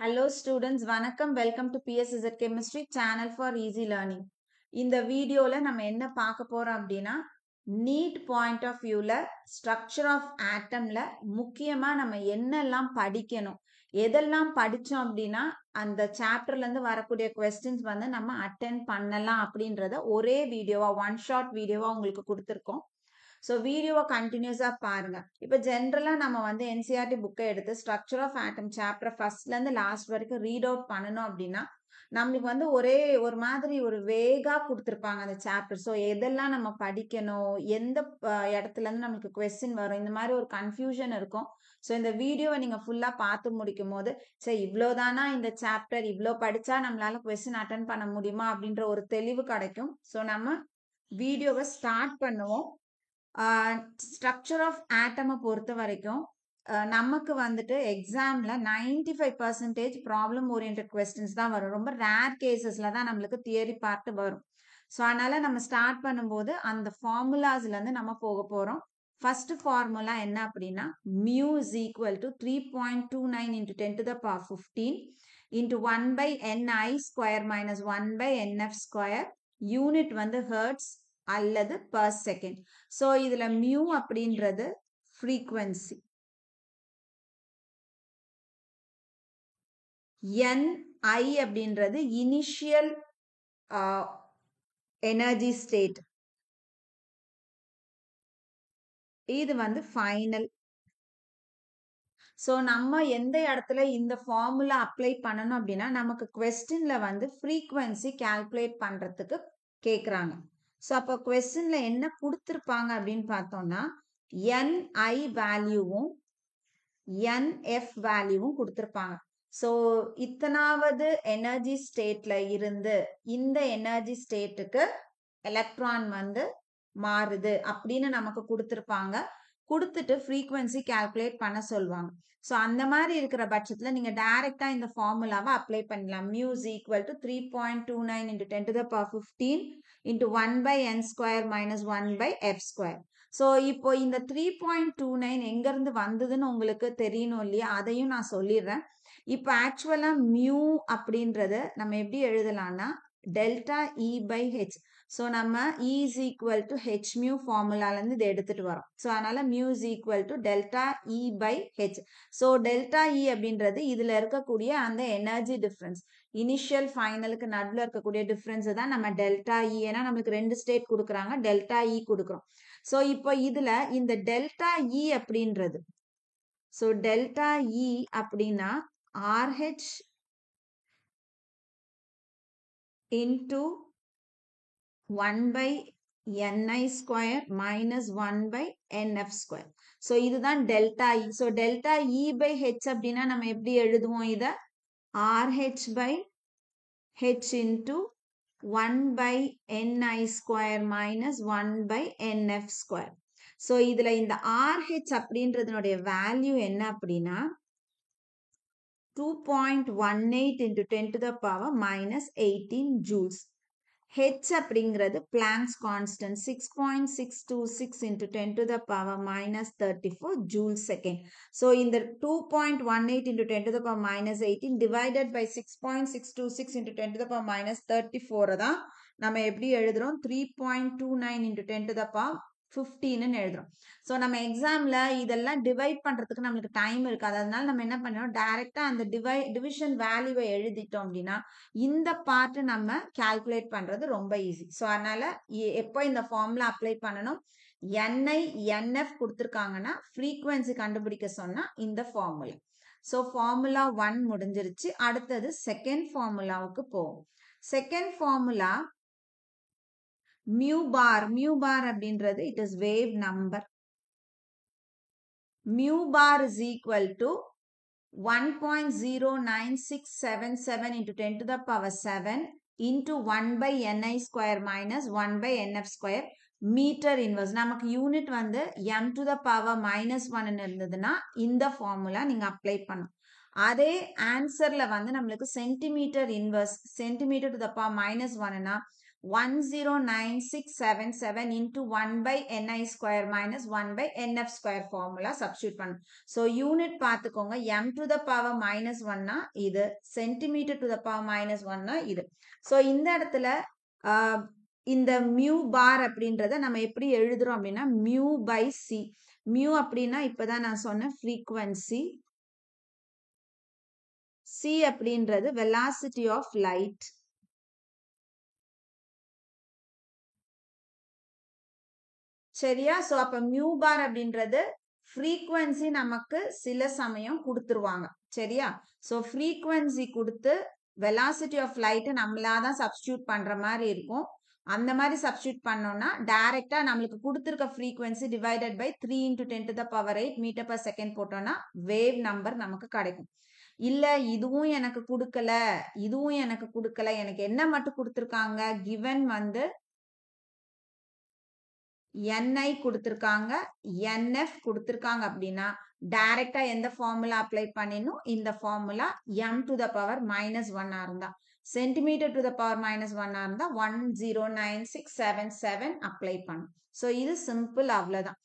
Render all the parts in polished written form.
Hello students, வணக்கம். Welcome to PSZ Chemistry Channel for Easy Learning. இந்த வீடியோல நம்ம என்ன பார்க்க போறோம் அப்படின்னா நீட் பாயிண்ட் ஆஃப் வியூல ஸ்ட்ரக்சர் ஆஃப் ஆட்டம்ல முக்கியமா நம்ம என்னெல்லாம் படிக்கணும், எதெல்லாம் படிச்சோம் அப்படின்னா அந்த சாப்டர்ல இருந்து வரக்கூடிய கொஸ்டின்ஸ் வந்து நம்ம அட்டென்ட் பண்ணலாம் அப்படின்றத ஒரே வீடியோவா ஒன் ஷாட் வீடியோவா உங்களுக்கு கொடுத்துருக்கோம். ஸோ வீடியோவை கண்டினியூஸாக பாருங்க. இப்போ ஜென்ரலாக நம்ம வந்து என்சிஆர்டி புக்கை எடுத்து ஸ்ட்ரக்சர் ஆஃப் ஆட்டம் சாப்டர் ஃபர்ஸ்ட்லேருந்து லாஸ்ட் வரைக்கும் ரீட் அவுட் பண்ணணும் அப்படின்னா நம்மளுக்கு வந்து ஒரு மாதிரி ஒரு வேகாக கொடுத்துருப்பாங்க அந்த சாப்டர். ஸோ எதெல்லாம் நம்ம படிக்கணும், எந்த இடத்துலேருந்து நம்மளுக்கு கொஸ்டின் வரும், இந்த மாதிரி ஒரு கன்ஃபியூஷன் இருக்கும். ஸோ இந்த வீடியோவை நீங்கள் ஃபுல்லாக பார்த்து முடிக்கும் போது சரி இவ்வளோதானா இந்த சாப்டர், இவ்வளோ படித்தா நம்மளால கொஸ்டின் அட்டன் பண்ண முடியுமா அப்படின்ற ஒரு தெளிவு கிடைக்கும். ஸோ நம்ம வீடியோவை ஸ்டார்ட் பண்ணுவோம். ஸ்ட்ரக்சர் ஆஃப் ஆட்டமை பொறுத்த வரைக்கும் நமக்கு வந்துட்டு எக்ஸாமில் 95% ப்ராப்ளம் ஓரியன்ட் கொஸ்டின்ஸ் தான் வரும். ரொம்ப ரேர் கேசஸில் தான் நம்மளுக்கு தியரி பார்ட் வரும். ஸோ அதனால் நம்ம ஸ்டார்ட் பண்ணும்போது அந்த ஃபார்முலாஸ்லேருந்து நம்ம போக போகிறோம். ஃபர்ஸ்ட் ஃபார்முலா என்ன அப்படின்னா mu is equal to 3.29 into 10 to the power 15 into 1 by ni square minus 1 by nf square. Unit வந்து ஹெர்ட்ஸ் அல்லது per செகண்ட். ஸோ இதுல மியூ அப்படின்றது ஃப்ரீக்வன்சி, ni அப்படின்றது இனிஷியல் எனர்ஜி ஸ்டேட், இது வந்து ஃபைனல். ஸோ நம்ம எந்த இடத்துல இந்த ஃபார்முலா அப்ளை பண்ணணும் அப்படின்னா நமக்கு கொஸ்டின்ல வந்து ஃப்ரீக்வன்சி கால்குலேட் பண்றதுக்கு கேட்குறாங்க. ஸோ அப்போ கொஸ்டின்ல என்ன கொடுத்துருப்பாங்க அப்படின்னு பார்த்தோம்னா ni வேல்யூவும் nf வேல்யூவும் கொடுத்துருப்பாங்க. ஸோ இத்தனாவது எனர்ஜி ஸ்டேட்ல இருந்து இந்த எனர்ஜி ஸ்டேட்டுக்கு எலக்ட்ரான் வந்து மாறுது அப்படின்னு நமக்கு கொடுத்துருப்பாங்க. கொடுத்துட்டு ஃப்ரீக்வன்சி கால்குலேட் பண்ண சொல்லுவாங்க. ஸோ அந்த மாதிரி இருக்கிற பட்சத்தில் நீங்கள் டைரெக்டாக இந்த ஃபார்முலாவை அப்ளை பண்ணலாம். Mu is equal to 3.29 into 10 to the power 15 into 1 by n square minus 1 by f square. So இப்போ இந்த 3.29 எங்கேருந்து வந்ததுன்னு உங்களுக்கு தெரியணும் இல்லையா, அதையும் நான் சொல்லிடுறேன். இப்போ ஆக்சுவலாக மியூ அப்படின்றத நம்ம எப்படி எழுதலாம்னா delta E by H. So நம்ம E is equal to H mu ஃபார்முலாலேருந்து இதை எடுத்துட்டு வரோம். ஸோ அதனால mu is equal to delta E by H. So delta E அப்படின்றது இதில் இருக்கக்கூடிய அந்த எனர்ஜி டிஃப்ரென்ஸ், இனிஷியல் ஃபைனலுக்கு நடுவில் இருக்கக்கூடிய டிஃப்ரென்ஸ் தான் நம்ம டெல்டா இ. ஏன்னா நம்மளுக்கு 2 ஸ்டேட் கொடுக்குறாங்க, டெல்டா இ கொடுக்குறோம். ஸோ இப்போ இதில் இந்த டெல்டா இ அப்படின்றது, ஸோ டெல்டா இ அப்படின்னா Rh into 1 by ni square minus 1 by nf square. So இதுதான் delta E. So delta E by H அப்படின்னா நம்ம எப்படி எழுதுவோம் இதை, RH by H into 1 by ni square minus 1 by nf square. So இதுல இந்த RH அப்படின்றதுனுடைய value என்ன அப்படின்னா 2.18 into 10 to the power minus 18 joules. H அப்படிங்கிறது Planck's constant 6.626 into 10 to the power minus 34 joules second. So இந்த 2.18 into 10 to the power minus 18 divided by 6.626 into 10 to the power minus 34 தான் நம்ம எப்படி எழுதுறோம் 3.29 into 10 to the power 15 எழுதுறோம். So நம்ம எக்ஸாம்ல இதெல்லாம் டிவைட் பண்றதுக்கு நம்மளுக்கு டைம் இருக்காது. அதனால நம்ம என்ன பண்ணோம், டைரக்டா அந்த டிவிஷன் வேல்யூவை எழுதிட்டோம் அப்படின்னா இந்த பார்ட் நம்ம கால்குலேட் பண்றது ரொம்ப ஈஸி. ஸோ அதனால எப்போ இந்த ஃபார்முலா அப்ளை பண்ணணும், ni nf கொடுத்துருக்காங்கன்னா ஃப்ரீக்வன்சி கண்டுபிடிக்க சொன்னா இந்த ஃபார்முலா. ஸோ ஃபார்முலா 1 முடிஞ்சிருச்சு. அடுத்தது செகண்ட் ஃபார்முலாவுக்கு போவோம். செகண்ட் ஃபார்முலா மியூ பார் அப்படின்றது it is wave number. Mu bar is equal to 1.09677 into 10 to the power 7 into 1 by ni square minus 1 by nf square metre inverse. நமக்கு unit வந்து m to the power minus 1 இருந்ததுன்னா இந்த formula நீங்க apply பண்ணும். அதே ஆன்சர்ல வந்து நம்மளுக்கு centimetre inverse, centimetre to the power minus 1னா 109,677 into 1 by ni square minus 1 by nf square formula substitute பண்ணும். So unit பார்த்துக்கோங்க, m to the power minus 1 இது, centimeter to the power minus 1 இது. So இந்த இடத்துல இந்த mu bar அப்படின்றத நம்ம எப்படி எழுதுறோம் அப்படின்னா mu by c. mu அப்படின்னா இப்பதான் நான் சொன்ன frequency, c அப்படின்றது velocity of light. சரியா? சோ அப்ப mu bar அப்படின்றது frequency நமக்கு சில சமயம் கொடுத்துருவாங்க. சரியா? சோ frequency கொடுத்து velocity of light நம்மளாதான் substitute பண்ற மாதிரி இருக்கும். அந்த மாதிரி substitute பண்ணோம்னா டைரக்டா நம்மளுக்கு கொடுத்திருக்க frequency divided by 3 into 10 to the power 8 meter per second போட்டோம்னா wave number நமக்கு கிடைக்கும். இல்ல இதுவும் எனக்கு கொடுக்கல, இதுவும் எனக்கு கொடுக்கல, எனக்கு என்ன மட்டும் கொடுத்திருக்காங்க, given வந்து ni கொடுத்திருக்காங்க, nf கொடுத்திருக்காங்க அப்படின்னா டைரக்டா எந்த ஃபார்முலா அப்ளை பண்ணிடணும், இந்த formula m to the power minus 1 இருந்தா, centimeter to the power minus 1 இருந்தா 109,677 அப்ளை பண்ணும். சோ இது சிம்பிள், அவ்வளவுதான்.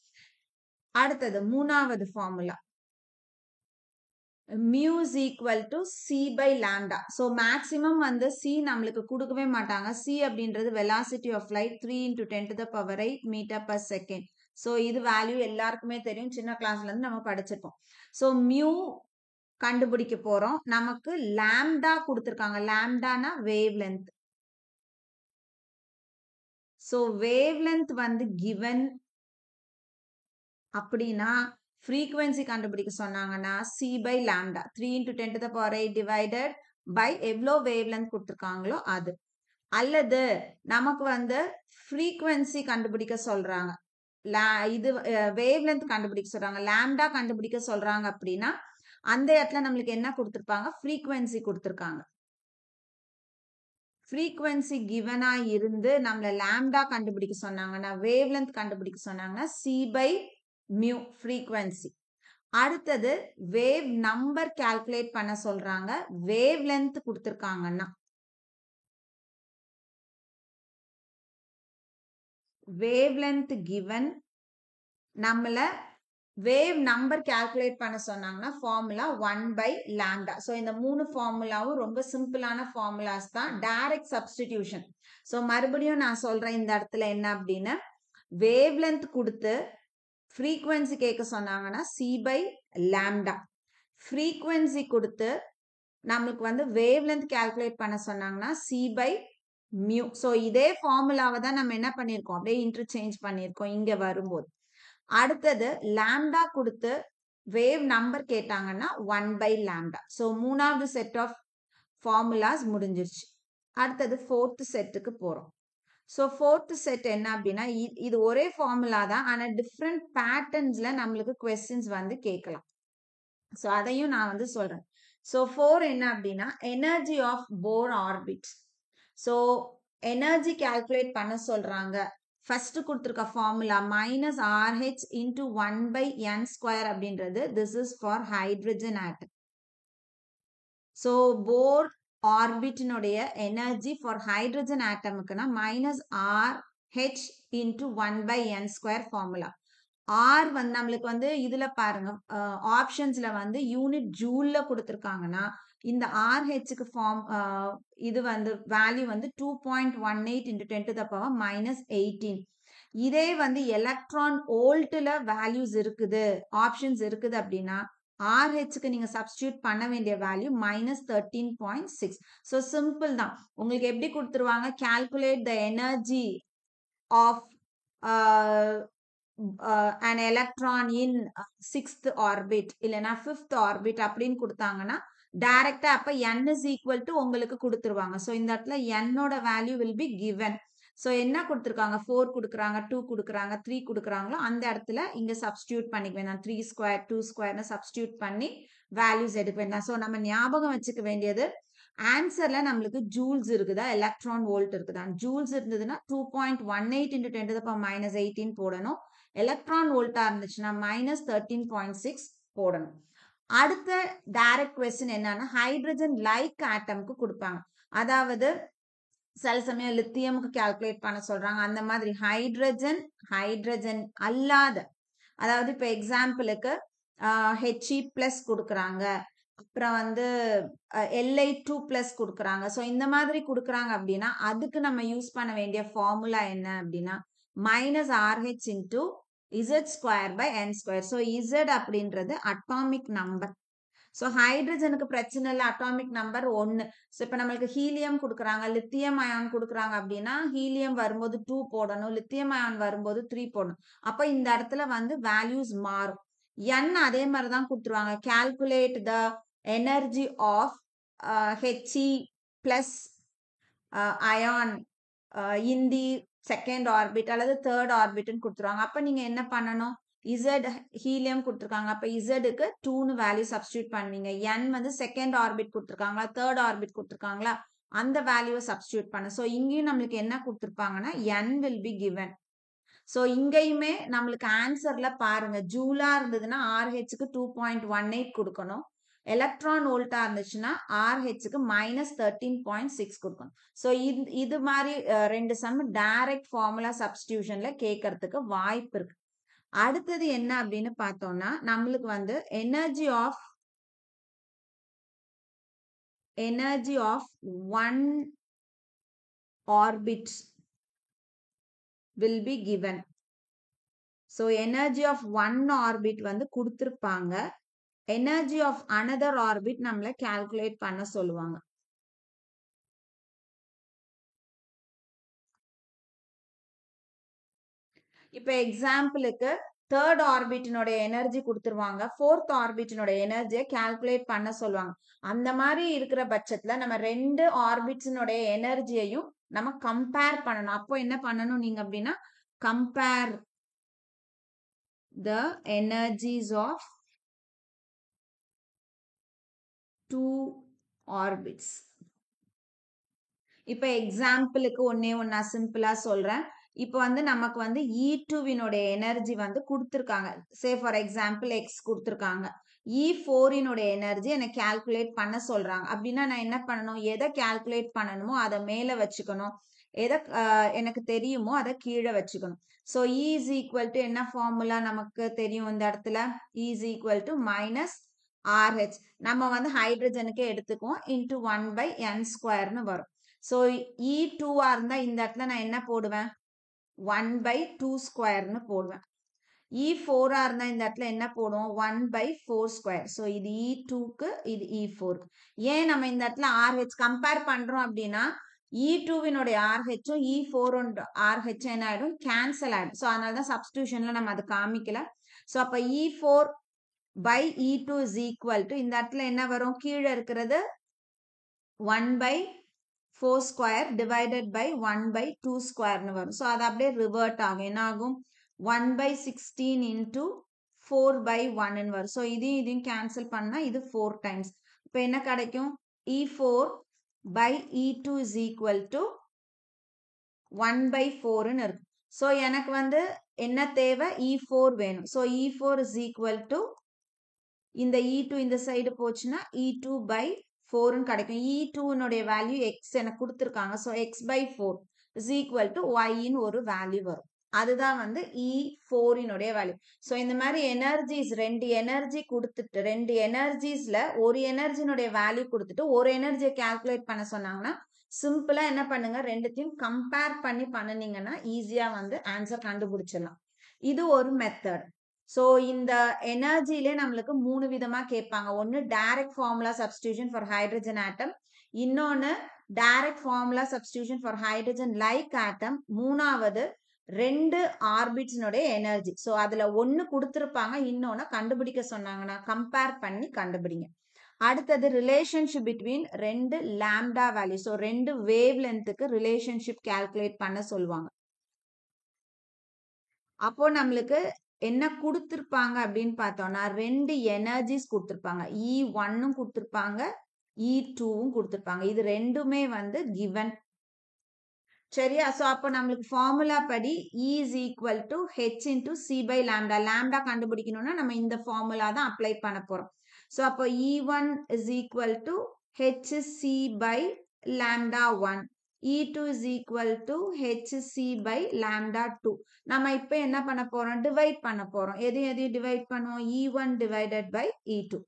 அடுத்தது மூணாவது formula, mu is equal to c by lambda. So maximum வந்து c நம்மளுக்கு கொடுக்கவே மாட்டாங்க. c அப்படின்றது velocity of light 3 into 10 to the power 8 meter per second. So இது வேல்யூ எல்லாருக்குமே தெரியும், சின்ன கிளாஸ்ல இருந்து நம்ம படிச்சிருக்கோம். So mu கண்டுபிடிக்க போறோம். நமக்கு lambda கொடுத்திருக்காங்க. lambdaனா wavelength. So wavelength வந்து given அப்படின்னா frequency கண்டுபிடிக்க சொன்னாங்கன்னா c by lambda 3 into 10 to the power 8 divided by எவ்வளோ wavelength கொடுத்திருக்காங்களோ அது. அல்லது நமக்கு வந்து frequency கண்டுபிடிக்க சொல்றாங்க, இது wavelength கண்டுபிடிக்க சொல்றாங்க, lambda கண்டுபிடிக்க சொல்றாங்க அப்படின்னா அந்த இடத்துல நம்மளுக்கு என்ன கொடுத்திருப்பாங்க, frequency கொடுத்திருக்காங்க. frequency given இருந்து நம்மள lambda கண்டுபிடிக்க சொன்னாங்கன்னா, wavelength கண்டுபிடிக்க சொன்னாங்கன்னா c by mu frequency. அடுத்தது wave number calculate பண்ண சொல்றாங்க, wavelength கொடுத்திருக்காங்கன்னா wavelength given, நம்மள wave number calculate பண்ண சொன்னாங்கன்னா formula 1 by lambda. so இந்த மூணு ஃபார்முலாவும் ரொம்ப சிம்பிளான ஃபார்முலாஸ் தான், டைரக்ட் சப்ஸ்டிடியூஷன். so மறுபடியும் நான் சொல்றேன், இந்த இடத்துல என்ன அப்படின்னா wavelength கொடுத்து frequency கேட்க சொன்னாங்கன்னா c by lambda, frequency கொடுத்து நமக்கு வந்து wavelength calculate பண்ண சொன்னாங்கன்னா c by mu. so இதே ஃபார்முலாவை தான் நம்ம என்ன பண்ணிருக்கோம், அப்படியே இன்டர்சேஞ்ச் பண்ணிருக்கோம் இங்க வரும்போது. அடுத்தது lambda கொடுத்து wave number கேட்டாங்கன்னா 1 by lambda. so மூணாவது செட் ஆஃப் ஃபார்முலாஸ் முடிஞ்சிருச்சு. அடுத்தது ஃபோர்த் செட்டுக்கு போறோம். so fourth set என்ன அப்படின்னா இது ஒரே ஃபார்முலா தான், ஆனா டிஃப்ரெண்ட் பேட்டர்ன்ஸ்ல நம்மளுக்கு கொஸ்டின்ஸ் வந்து கேட்கலாம். so அதையும் நான் வந்து சொல்றேன். so 4 என்ன அப்படின்னா energy of Bohr orbit. so energy calculate பண்ண சொல்றாங்க. ஃபர்ஸ்ட் கொடுத்திருக்க formula minus RH into 1 by n square அப்படின்றது this is for hydrogen atom. so Bohr ஆர்பிட்டினுடைய எனர்ஜி ஃபார் ஹைட்ரஜன் ஆட்டமுக்குன்னா minus RH into 1 by n square formula. R வந்து நம்மளுக்கு வந்து இதுல பாருங்க, ஆப்ஷன்ஸ்ல வந்து யூனிட் ஜூல்ல கொடுத்திருக்காங்கன்னா இந்த RH ஃபார்ம் இது வந்து வேல்யூ வந்து 2.18 into 10 to the power minus 18. இதே வந்து எலக்ட்ரான் வோல்ட்ல வேல்யூஸ் இருக்குது, ஆப்ஷன்ஸ் இருக்குது அப்படின்னா RH நீங்க சப்ஸ்டிடியூட் பண்ண வேண்டிய வேல்யூ minus 13.6. so சிம்பிள் தான். உங்களுக்கு எப்படி கொடுத்துருவாங்க, calculate the energy of an electron in 6th orbit இல்லனா 5th orbit அப்படின்னு கொடுத்தாங்கன்னா டைரக்டா அப்ப n is equal to உங்களுக்கு கொடுத்துருவாங்க. so இந்த இடத்துல n ஓட value will be given. so என்ன கொடுத்திருக்காங்க, 4 கொடுக்குறாங்க, 2 கொடுக்குறாங்க, 3 கொடுக்குறாங்களோ அந்த இடத்துல இங்க சப்ஸ்டிடியூட் பண்ணிக்க வேண்டாம், 3 ஸ்கொயர் 2 ஸ்கொயர்னு சப்ஸ்டிடியூட் பண்ணி வேல்யூஸ் எடுக்க வேண்டாம். so நம்ம ஞாபகம் வச்சுக்க வேண்டியது ஆன்சர்ல நம்மளுக்கு ஜூல்ஸ் இருக்குதா எலக்ட்ரான் வோல்ட் இருக்குதா, ஜூல்ஸ் இருந்ததுன்னா 2.18 into 10 to the power minus 18 போடணும், எலக்ட்ரான் வோல்ட்டா இருந்துச்சுன்னா minus 13.6 போடணும். அடுத்த டைரக்ட் கொஸ்டின் என்னன்னா ஹைட்ரஜன் லைக் ஆட்டம்க்கு கொடுப்பாங்க. அதாவது சில சமயம் லித்தியமுக்கு கால்குலேட் பண்ண சொல்றாங்க. அந்த மாதிரி ஹைட்ரஜன் அல்லாத, அதாவது இப்போ எக்ஸாம்பிளுக்கு He பிளஸ் கொடுக்குறாங்க, அப்புறம் வந்து Li2 பிளஸ் கொடுக்குறாங்க. ஸோ இந்த மாதிரி கொடுக்குறாங்க அப்படின்னா அதுக்கு நம்ம யூஸ் பண்ண வேண்டிய ஃபார்முலா என்ன அப்படின்னா -RH into Z²/n². So Z அப்படின்றது அட்டாமிக் நம்பர். ஸோ ஹைட்ரஜனுக்கு பிரச்சனை இல்லை, அட்டாமிக் நம்பர் 1. ஸோ இப்போ நம்மளுக்கு ஹீலியம் கொடுக்குறாங்க, லித்தியம் அயான் கொடுக்குறாங்க அப்படின்னா ஹீலியம் வரும்போது 2 போடணும், லித்தியம் அயான் வரும்போது 3 போடணும். அப்போ இந்த இடத்துல வந்து வேல்யூஸ் மாறும். n அதே மாதிரி தான் கொடுத்துருவாங்க. Calculate the energy of He plus ion in the second orbit அல்லது தேர்ட் ஆர்பிட்னு கொடுத்துருவாங்க. அப்போ நீங்கள் என்ன பண்ணணும், Z ஹீலியம் கொடுத்துருக்காங்க, அப்போ இசடுக்கு 2ன்னு வேல்யூ சப்ஸ்டியூட் பண்ணுவீங்க. n வந்து செகண்ட் ஆர்பிட் கொடுத்துருக்காங்களா, தேர்ட் ஆர்பிட் கொடுத்துருக்காங்களா, அந்த வேல்யூவை சப்ஸ்டியூட் பண்ண. ஸோ இங்கேயும் நம்மளுக்கு என்ன கொடுத்துருப்பாங்கன்னா n will be given. So இங்கேயுமே நம்மளுக்கு ஆன்சர்ல பாருங்க, ஜூலா இருந்ததுன்னா RH-க்கு 2.18 கொடுக்கணும், எலக்ட்ரான் வோல்ட்டா இருந்துச்சுன்னா RH-க்கு -13.6 கொடுக்கணும். ஸோ இது மாதிரி 2 சம் டைரக்ட் ஃபார்முலா சப்ஸ்டியூஷன்ல கேட்கறதுக்கு வாய்ப்பு இருக்கு. அடுத்தது என்ன அப்படின்னு பார்த்தோம்னா நம்மளுக்கு வந்து energy of one orbit will be given. So energy of one orbit வந்து கொடுத்துருப்பாங்க, எனர்ஜி ஆஃப் அனதர் ஆர்பிட் நம்மள கால்குலேட் பண்ண சொல்லுவாங்க. இப்போ எக்ஸாம்பிளுக்கு தேர்ட் ஆர்பிட்டினுடைய எனர்ஜி கொடுத்துருவாங்க, ஃபோர்த் ஆர்பிட்டினுடைய எனர்ஜியை கால்குலேட் பண்ண சொல்லுவாங்க. அந்த மாதிரி இருக்கிற பட்சத்துல நம்ம 2 ஆர்பிட்ஸினுடைய எனர்ஜியையும் நம்ம கம்பேர் பண்ணணும். அப்போ என்ன பண்ணணும் நீங்க அப்படின்னா compare the energies of 2 orbits. இப்போ எக்ஸாம்பிளுக்கு ஒன்னா சிம்பிளா சொல்றேன். இப்போ வந்து நமக்கு வந்து E2வினுடைய எனர்ஜி வந்து கொடுத்துருக்காங்க, சே ஃபார் எக்ஸாம்பிள் X கொடுத்துருக்காங்க, E4னுடைய எனர்ஜி எனக்கு கால்குலேட் பண்ண சொல்றாங்க. அப்படின்னா நான் என்ன பண்ணணும், எதை கால்குலேட் பண்ணணுமோ அதை மேல வச்சுக்கணும், எதை எனக்கு தெரியுமோ அதை கீழே வச்சுக்கணும். So E is equal to என்ன ஃபார்முலா நமக்கு தெரியும் இந்த இடத்துல, E is equal to -RH, நம்ம வந்து ஹைட்ரஜனுக்கு எடுத்துக்குவோம், இன்டூ 1/n² வரும். ஸோ E2-ஆ இருந்தா இந்த இடத்துல நான் என்ன போடுவேன், 1/2² போடுவேன். E4-ஆ இருந்தா இந்த இடத்துல என்ன போடுவோம், 1/4². ஸோ இது E2க்கு, இது E4க்கு. ஏன் நம்ம இந்த இடத்துல RH கம்பேர் பண்றோம் அப்படின்னா E2வினுடைய RH-ம் E4 RH என்ன ஆயிடும், கேன்சல் ஆயிடும். ஸோ அதனால தான் சப்ஸ்டியூஷன்ல நம்ம அதை காமிக்கல. ஸோ அப்போ E4/E2 is equal to இந்த இடத்துல என்ன வரும், கீழே இருக்கிறது 1/4² divided by 1/2² வரும். ஸோ அது அப்படியே ரிவர்ட் ஆகும், என்ன ஆகும் 1/16 into 4/1 வரும். ஸோ இதையும் கேன்சல் பண்ணா இது 4 டைம்ஸ். இப்போ என்ன கிடைக்கும், E4/E2 is equal to 1/4 இருக்கு. ஸோ எனக்கு வந்து என்ன தேவை, E4 வேணும். So E4 is equal to இந்த E2 இந்த சைடு போச்சுன்னா E2/4 கிடைக்கும். E2னுடைய வேல்யூ X எனக்கு கொடுத்துருக்காங்க. So X/4 is equal to Yன்னு ஒரு வேல்யூ வரும். அதுதான் வந்து E4னுடைய வேல்யூ. ஸோ இந்த மாதிரி எனர்ஜிஸ் 2 எனர்ஜி கொடுத்துட்டு 2 எனர்ஜிஸ்ல ஒரு எனர்ஜினுடைய வேல்யூ கொடுத்துட்டு ஒரு எனர்ஜியை கால்குலேட் பண்ண சொன்னாங்கன்னா சிம்பிளா என்ன பண்ணுங்க, ரெண்டுத்தையும் கம்பேர் பண்ணி பண்ணினீங்கன்னா ஈஸியா வந்து ஆன்சர் கண்டுபிடிச்சிடலாம். இது ஒரு மெத்தட். ஸோ இந்த எனர்ஜிலே நம்மளுக்கு 3 விதமா கேட்பாங்க. ஒன்று direct formula substitution for hydrogen atom, இன்னொன்று direct formula substitution for hydrogen like atom, மூணாவது 2 ஆர்பிட்ஸ்னுடைய எனர்ஜி. ஸோ அதுல ஒன்று கொடுத்துருப்பாங்க, இன்னொன்று கண்டுபிடிக்க சொன்னாங்கன்னா கம்பேர் பண்ணி கண்டுபிடிங்க. அடுத்தது relationship between 2 lambda value. So 2 wave லென்த்துக்கு ரிலேஷன்ஷிப் கால்குலேட் பண்ண சொல்லுவாங்க. அப்போ நம்மளுக்கு என்ன கொடுத்துருப்பாங்க அப்படின்னு பார்த்தோம்னா 2 எனர்ஜிஸ் கொடுத்துருப்பாங்க, E1ம் கொடுத்துருப்பாங்க, E2வும் கொடுத்துருப்பாங்க. இது ரெண்டுமே வந்து கிவன், சரியா? ஸோ அப்போ நம்மளுக்கு ஃபார்முலா படி E is equal to H into C/λ. Lambda கண்டுபிடிக்கணும்னா நம்ம இந்த ஃபார்முலா தான் அப்ளை பண்ண போறோம். ஸோ அப்போ E1 is equal to HC/λ1. E2 is equal to hc by lambda 2. நம்ம இப்போ என்ன பண்ண போறோம்? டிவைட் பண்ண போறோம். எதையும் டிவைட் பண்ணுவோம்? E1 divided by E2.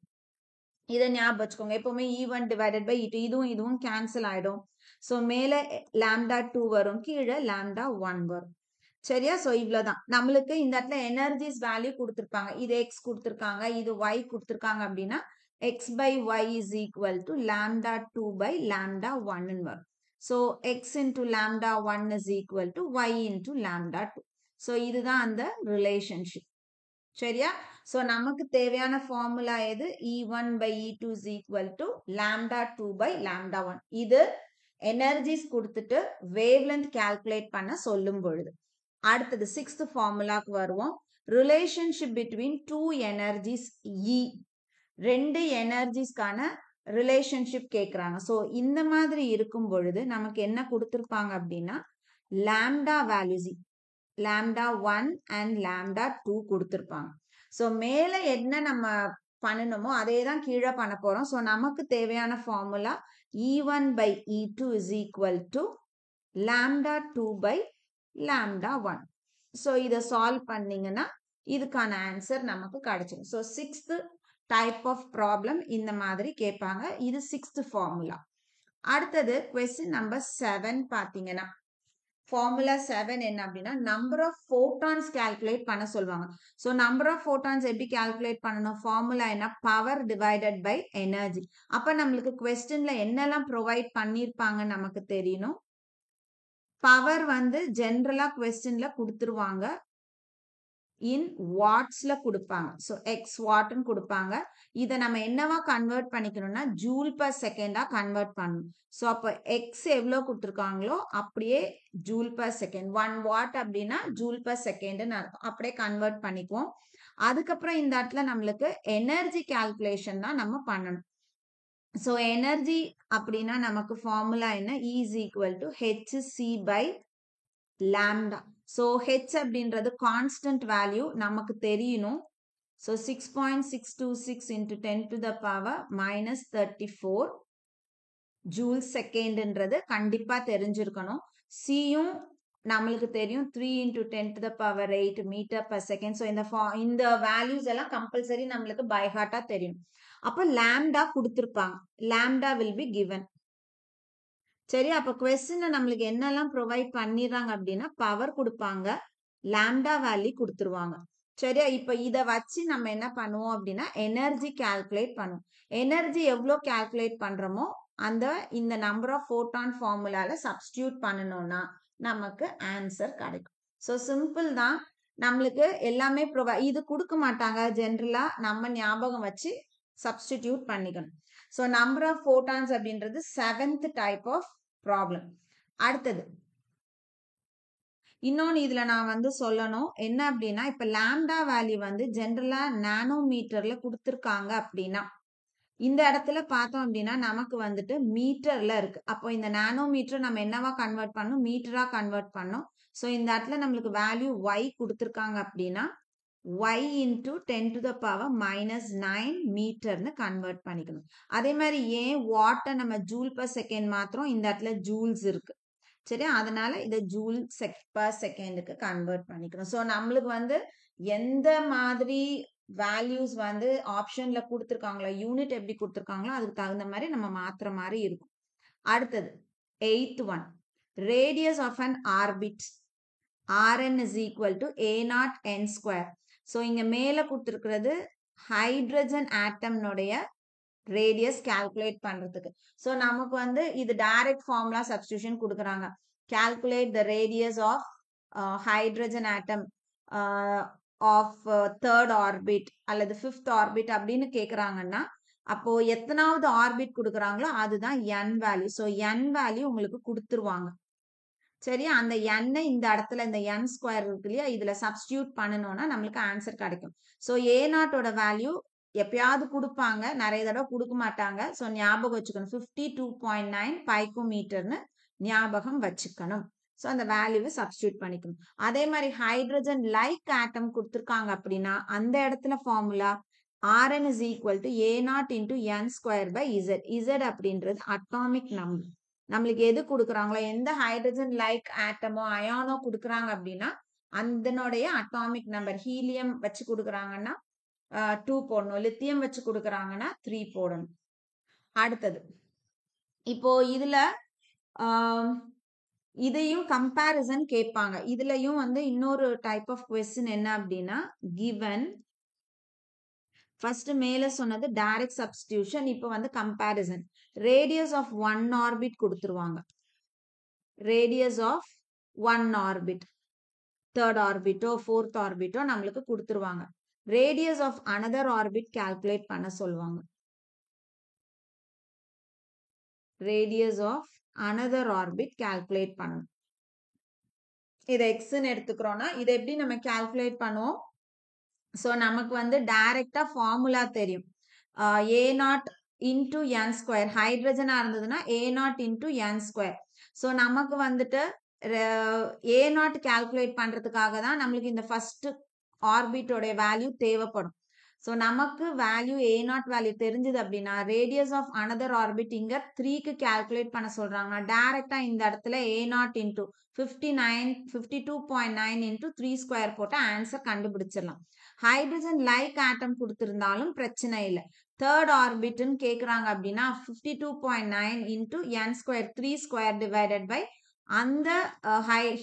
இதை ஞாபகம் வச்சுக்கோங்க. எப்பவுமே E1 divided by E2. இதுவும் கேன்சல் ஆயிடும். ஸோ மேலே lambda 2 வரும், கீழே lambda 1 வரும். சரியா? ஸோ இவ்வளோதான். நம்மளுக்கு இந்த இடத்துல எனர்ஜிஸ் வேல்யூ கொடுத்துருப்பாங்க. இது எக்ஸ் கொடுத்துருக்காங்க, இது ஒய் கொடுத்துருக்காங்க அப்படின்னா x by y is equal to lambda 2 by lambda 1 வரும். So x into lambda 1 is equal to y into lambda 2. So இதுதான் அந்த ரிலேஷன்ஷிப். சரியா? ஸோ நமக்கு தேவையான ஃபார்முலா எது? E1 by E2 is equal to lambda 2 by lambda 1. இது energies கொடுத்துட்டு wavelength calculate பண்ண சொல்லும் பொழுது. அடுத்தது 6th ஃபார்முலாக்கு வருவோம். Relationship between 2 energies E. 2 எனர்ஜிஸ்க்கான ரிலேஷன்ஷிப் கேட்குறாங்க. ஸோ இந்த மாதிரி இருக்கும் பொழுது நமக்கு என்ன கொடுத்துருப்பாங்க அப்படின்னா lambda values lambda 1 and lambda 2 கொடுத்துருப்பாங்க. ஸோ மேலே என்ன நம்ம பண்ணணுமோ அதே தான் கீழே பண்ண போகிறோம். ஸோ நமக்கு தேவையான formula E1 by E2 is equal to lambda 2 by lambda 1. So இதை சால்வ் பண்ணிங்கன்னா இதுக்கான ஆன்சர் நமக்கு கிடைச்சிடும். So 6th type of problem இந்த மாதிரி கேட்பாங்க. இது 6th ஃபார்முலா. அடுத்தது கொஸ்டின் நம்பர் 7 பார்த்தீங்கன்னா ஃபார்முலா 7 என்ன அப்படின்னா நம்பர் ஆஃப் ஃபோட்டான்ஸ் கால்குலேட் பண்ண சொல்லுவாங்க. ஸோ நம்பர் ஆஃப் ஃபோட்டான்ஸ் எப்படி கால்குலேட் பண்ணணும்? ஃபார்முலா என்ன? Power divided by energy. அப்போ நம்மளுக்கு கொஸ்டின்ல என்னெல்லாம் ப்ரொவைட் பண்ணியிருப்பாங்கன்னு நமக்கு தெரியணும். பவர் வந்து ஜென்ரலா கொஸ்டின்ல கொடுத்துருவாங்க, இன் வாட்ஸ்ல கொடுப்பாங்க. ஸோ எக்ஸ் வாட்னு கொடுப்பாங்க. இதை நம்ம என்னவா கன்வெர்ட் பண்ணிக்கணும்னா ஜூல் பர் செகண்டா கன்வெர்ட் பண்ணணும். ஸோ அப்போ எக்ஸ் எவ்வளோ கொடுத்துருக்காங்களோ அப்படியே ஜூல் பர் செகண்ட், 1 வாட் அப்படின்னா ஜூல் பர் செகண்ட்னு அர்த்தம். அப்படியே கன்வெர்ட் பண்ணிக்குவோம். அதுக்கப்புறம் இந்த இடத்துல நம்மளுக்கு எனர்ஜி கால்குலேஷன் தான் நம்ம பண்ணணும். ஸோ எனர்ஜி அப்படின்னா நமக்கு ஃபார்முலா என்ன? E is equal to hc by lambda. So H அப்படின்றது கான்ஸ்டன்ட் வேல்யூ நமக்கு தெரியணும். So 6.626 into 10 to the power minus 34 joule செகண்ட்ன்றது கண்டிப்பா தெரிஞ்சிருக்கணும். சியும் நம்மளுக்கு தெரியும் 3 into 10 to the power 8 metre per second. So இந்த வேல்யூஸ் எல்லாம் கம்பல்சரி நம்மளுக்கு பை ஹார்ட்டா தெரியும். அப்போ லாம்டா கொடுத்துருப்பாங்க, லாம்டா வில் பி கிவன். சரி, அப்போ கொஸ்டின்ல நம்மளுக்கு என்னெல்லாம் ப்ரொவைட் பண்ணிடுறாங்க அப்படின்னா பவர் கொடுப்பாங்க, லாம்டா வேல்யூ கொடுத்துருவாங்க. சரியா? இப்போ இதை வச்சு நம்ம என்ன பண்ணுவோம் அப்படின்னா எனர்ஜி கால்குலேட் பண்ணுவோம். எனர்ஜி எவ்வளோ கால்குலேட் பண்றோமோ அந்த இந்த நம்பர் ஆஃப் ஃபோட்டான் ஃபார்முலால சப்ஸ்டியூட் பண்ணணும்னா நமக்கு ஆன்சர் கிடைக்கும். ஸோ சிம்பிள் தான். நம்மளுக்கு எல்லாமே இது கொடுக்க மாட்டாங்க, ஜென்ரலா நம்ம ஞாபகம் வச்சு சப்ஸ்டிடியூட் பண்ணிக்கணும். ஸோ நம்பர் ஆஃப் ஃபோட்டான்ஸ் அப்படின்றது 7th டைப் ஆஃப் ப்ராப்ளம். அடுத்தது இன்னொன்று இதுல நான் வந்து சொல்லணும் என்ன அப்படின்னா, இப்ப லாம்டா வேல்யூ வந்து ஜென்ரலா நானோமீட்டர்ல கொடுத்துருக்காங்க அப்படின்னா இந்த இடத்துல பார்த்தோம் அப்படின்னா நமக்கு வந்துட்டு மீட்டர்ல இருக்கு. அப்போ இந்த நானோமீட்டர் நம்ம என்னவா கன்வெர்ட் பண்ணணும்? மீட்டரா கன்வெர்ட் பண்ணணும். ஸோ இந்த இடத்துல நம்மளுக்கு வேல்யூ ஒய் கொடுத்துருக்காங்க அப்படின்னா y into 10 to the power minus 9 மீட்டர்னு convert பண்ணிக்கணும். அதே மாதிரி ஏன் வாட்டை நம்ம ஜூல் பர் செகண்ட் மாத்திரம், இந்த இடத்துல ஜூல்ஸ் இருக்கு. சரி, அதனால இதை ஜூல் பர் செகண்டுக்கு கன்வெர்ட் பண்ணிக்கணும். ஸோ நம்மளுக்கு வந்து எந்த மாதிரி வேல்யூஸ் வந்து ஆப்ஷன்ல கொடுத்துருக்காங்களோ, யூனிட் எப்படி கொடுத்துருக்காங்களோ அதுக்கு தகுந்த மாதிரி நம்ம மாத்துற மாதிரி இருக்கும். அடுத்தது 8th one, radius of an orbit Rn is equal to a0 n square. So இங்க மேல கொடுத்துருக்கிறது ஹைட்ரஜன் ஆட்டம்னுடைய ரேடியஸ் கால்குலேட் பண்றதுக்கு. ஸோ நமக்கு வந்து இது டைரக்ட் ஃபார்முலா சப்ஸ்டிடியூஷன் கொடுக்குறாங்க. Calculate the radius of hydrogen atom of 3rd orbit அல்லது 5th ஆர்பிட் அப்படின்னு கேட்குறாங்கன்னா அப்போ எத்தனாவது ஆர்பிட் கொடுக்குறாங்களோ அதுதான் n value. So n value உங்களுக்கு கொடுத்துருவாங்க. சரியா? அந்த n இந்த இடத்துல இந்த n ஸ்கொயர் இருக்கு இல்லையா, இதுல சப்ஸ்டியூட் பண்ணணும்னா நம்மளுக்கு ஆன்சர் கிடைக்கும். ஸோ a0ஓட வேல்யூ எப்பயாவது கொடுப்பாங்க, நிறைய தடவை கொடுக்க மாட்டாங்க. ஸோ ஞாபகம் வச்சுக்கணும், 52.9 பைக்கோமீட்டர்னு ஞாபகம் வச்சுக்கணும். ஸோ அந்த வேல்யூவை சப்ஸ்டியூட் பண்ணிக்கணும். அதே மாதிரி ஹைட்ரஜன் லைக் ஆட்டம் கொடுத்துருக்காங்க அப்படின்னா அந்த இடத்துல formula Rn is equal to a0 into n square by z. z அப்படின்றது அட்டாமிக் நம்பர். நம்மளுக்கு எது கொடுக்குறாங்களோ எந்த ஹைட்ரஜன் லைக் ஆட்டமோ அயானோ கொடுக்குறாங்க அப்படின்னா அதனுடைய அட்டாமிக் நம்பர் ஹீலியம் வச்சு கொடுக்குறாங்கன்னா 2 போடணும், லித்தியம் வச்சு கொடுக்குறாங்கன்னா 3 போடணும். அடுத்தது இப்போ இதுல இதையும் கம்பேரிசன் கேட்பாங்க. இதுலயும் வந்து இன்னொரு டைப் ஆஃப் கொஸ்டின் என்ன அப்படின்னா given ஃபர்ஸ்ட் மேல சொன்னது டைரக்ட் சப்ஸ்டிடியூஷன், இப்போ வந்து comparison. Radius of one orbit கொடுத்துருவாங்க. Radius of one orbit, third ஆர்பிட்டோ ஃபோர்த் ஆர்பிட்டோ நம்மளுக்கு கொடுத்துருவாங்க. Radius of another orbit calculate பண்ண சொல்லுவாங்க. Radius of another orbit calculate பண்ணணும். இதை எக்ஸ்ன்னு எடுத்துக்கிறோம்னா இதை எப்படி நம்ம கால்குலேட் பண்ணுவோம்? ஸோ நமக்கு வந்து டைரக்டா ஃபார்முலா தெரியும். A naught into n square, ஹைட்ரஜனா இருந்ததுன்னா a naught into n square. So நமக்கு வந்துட்டு ஏ நாட் கால்குலேட் பண்றதுக்காக தான் நம்மளுக்கு இந்த ஃபர்ஸ்ட் ஆர்பிட்டோட வேல்யூ தேவைப்படும். ஸோ நமக்கு வேல்யூ ஏ நாட் வேல்யூ தெரிஞ்சது அப்படின்னா ரேடியஸ் ஆஃப் அனதர் ஆர்பிட் இங்க 3க்கு கால்குலேட் பண்ண சொல்றாங்கன்னா டைரக்டா இந்த இடத்துல a naught into 52.9 into 3 square போட்டு ஆன்சர் கண்டுபிடிச்சிடலாம். ஹைட்ரஜன் லைக் ஆட்டம் கொடுத்திருந்தாலும் பிரச்சனை இல்லை. தேர்ட் ஆர்பிட்னு கேட்குறாங்க அப்படின்னா 52.9 into n square 3 square divided by அந்த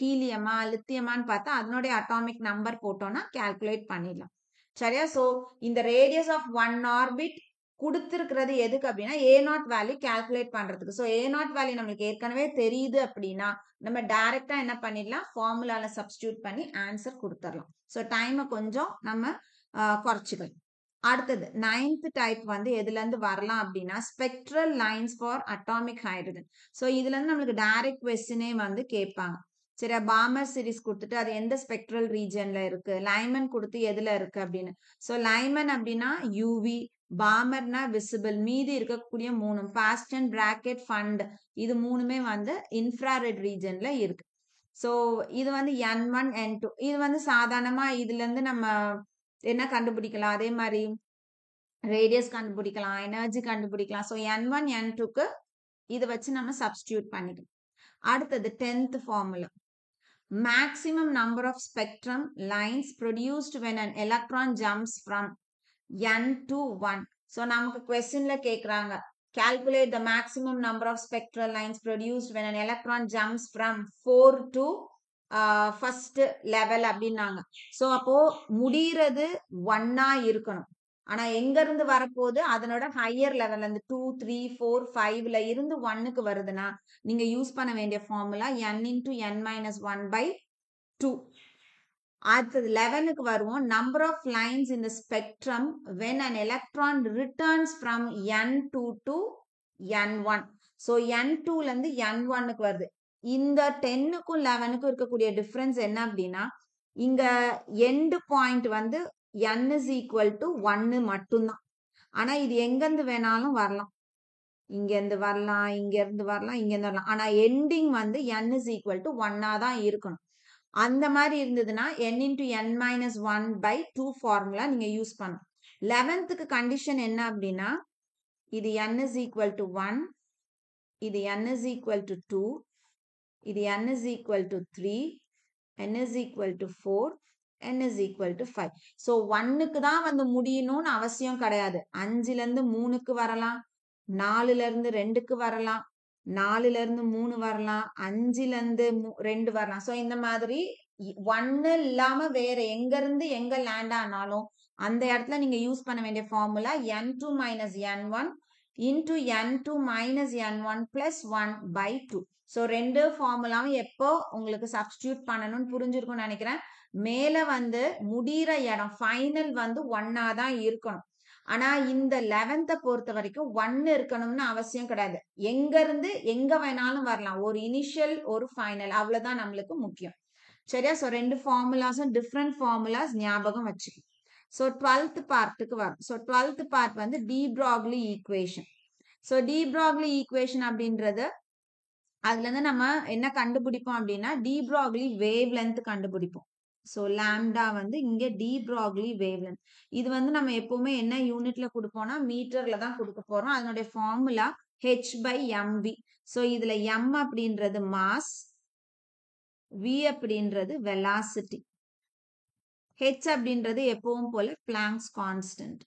ஹீலியமா லித்தியமான்னு பார்த்தா அதனுடைய அட்டாமிக் நம்பர் போட்டோம்னா கால்குலேட் பண்ணிடலாம். சரியா? ஸோ இந்த ரேடியஸ் ஆஃப் ஒன் ஆர்பிட் கொடுத்துருக்கிறது எதுக்கு அப்படின்னா ஏ நாட் வேல்யூ கால்குலேட் பண்றதுக்கு. ஸோ ஏ நாட் வேல்யூ நம்மளுக்கு ஏற்கனவே தெரியுது அப்படின்னா நம்ம டைரக்டா என்ன பண்ணிடலாம், ஃபார்முலால சப்ஸ்டியூட் பண்ணி ஆன்சர் கொடுத்துடலாம். ஸோ டைமை கொஞ்சம் நம்ம குறைச்சிக்கலாம். அடுத்தது 9th டைப் வந்து எதுல இருந்து வரலாம் அப்படின்னா spectral lines for atomic hydrogen. So இதுல இருந்து நம்மளுக்கு டைரக்ட் கொஸ்டினே வந்து கேட்பாங்க. சரியா? பாமர் சீரிஸ் கொடுத்துட்டு அது எந்த ஸ்பெக்ட்ரல் ரீஜன்ல இருக்கு, லைமன் கொடுத்து எதுல இருக்கு அப்படின்னு. ஸோ லைமன் அப்படின்னா யூவி, பாமர்னா விசிபிள், மீதி இருக்கக்கூடிய 3 பாஸ்டன், பிராக்கெட், ஃபண்ட், இது 3மே வந்து இன்ஃப்ராரெட் ரீஜன்ல இருக்கு. ஸோ இது வந்து N1 N2 இது வந்து சாதாரணமா இதுல இருந்து நம்ம என்ன கண்டுபிடிக்கலாம், அதே மாதிரி ரேடியஸ் கண்டுபிடிக்கலாம், எனர்ஜி கண்டுபிடிக்கலாம். ஸோ N1 N2க்கு இதை வச்சு நம்ம சப்ஸ்டியூட் பண்ணிக்கலாம். அடுத்தது 10th formula, maximum number of spectrum lines produced when an electron jumps from n to 1. So நமக்கு questionல கேக்குறாங்க calculate the maximum number of spectral lines produced when an electron jumps from 4 to first level அப்படின்னாங்க. So அப்போ முடிகிறது 1-ஆ இருக்கணும். ஆனா எங்க இருந்து வரப்போகுது, அதனோட ஹையர் லெவல் அந்த 2, 3, 4, 5ல இருந்து 1க்கு வருதுன்னா நீங்க யூஸ் பண்ண வேண்டிய formula n into n minus 1 by 2. அடுத்தது 11க்கு வருவோம். Number of lines in the spectrum when an electron returns from n2 to n1. So n2ல இருந்து n1க்கு வருது. இந்த 10க்கும் 11க்கும் இருக்கக்கூடிய டிஃபரன்ஸ் என்ன அப்படின்னா இங்க எண்ட் பாயிண்ட் வந்து n is equal to 1 மட்டும்தான். ஆனா இது எங்கிருந்து வேணாலும் வரலாம், இங்க இருந்து வரலாம், இங்க இருந்து வரலாம், இங்க இருந்து வரலாம். ஆனா எண்டிங் வந்து n is equal to 1-ஆ தான் இருக்கணும். அந்த மாதிரி இருந்ததுன்னா n into n minus 1 by 2 formula நீங்க யூஸ் பண்ணணும். 11க்கு கண்டிஷன் என்ன அப்படின்னா இது n is equal to 1, இது n is equal to 2, இது n is equal to 3, n is equal to 4, n is equal to 5. So 1க்கு தான் வந்து முடியணும்னு அவசியம் கிடையாது. 5ல இருந்து 3க்கு வரலாம், 4ல இருந்து 2க்கு வரலாம், 4ல இருந்து 3 வரலாம், 5ல இருந்து 2 வரலாம். ஸோ இந்த மாதிரி 1 இல்லாம வேற எங்க இருந்து எங்க லேண்ட் ஆனாலும் அந்த இடத்துல நீங்க யூஸ் பண்ண வேண்டிய formula n2 minus n1 into n2 minus n1 plus 1 by 2. So ரெண்டு ஃபார்முலாவும் எப்போ உங்களுக்கு சப்ஸ்டியூட் பண்ணணும்னு புரிஞ்சிருக்கும்னு நினைக்கிறேன். மேல வந்து முடிகிற இடம் ஃபைனல் வந்து 1-ஆ தான் இருக்கணும். ஆனா இந்த 11th பொறுத்த வரைக்கும் 1 இருக்கணும்னு அவசியம் கிடையாது. எங்க இருந்து எங்க வேணாலும் வரலாம். ஒரு இனிஷியல் ஒரு ஃபைனல், அவ்வளவுதான் நம்மளுக்கு முக்கியம். சரியா? ஸோ ரெண்டு ஃபார்முலாஸும் டிஃப்ரெண்ட் ஃபார்முலாஸ் ஞாபகம் வச்சுக்கணும். ஸோ 12th பார்ட்டுக்கு வரும். ஸோ 12th பார்ட் வந்து de Broglie equation. So de Broglie equation அப்படின்றது அதுல இருந்து நம்ம என்ன கண்டுபிடிப்போம் அப்படின்னா டி ப்ராக்லி வேவ் லென்த் கண்டுபிடிப்போம். ஸோ லாம்டா வந்து இங்க டி ப்ராக்லி வேவ் லென்த். இது வந்து நம்ம எப்பவுமே என்ன யூனிட்ல கொடுப்போம்னா மீட்டர்ல தான் கொடுக்க போறோம். அதனுடைய formula h by mv. So இதுல m அப்படின்றது மாஸ், v அப்படின்றது வெலாசிட்டி, h அப்படின்றது எப்பவும் போல பிளாங்க்ஸ் கான்ஸ்டன்ட்.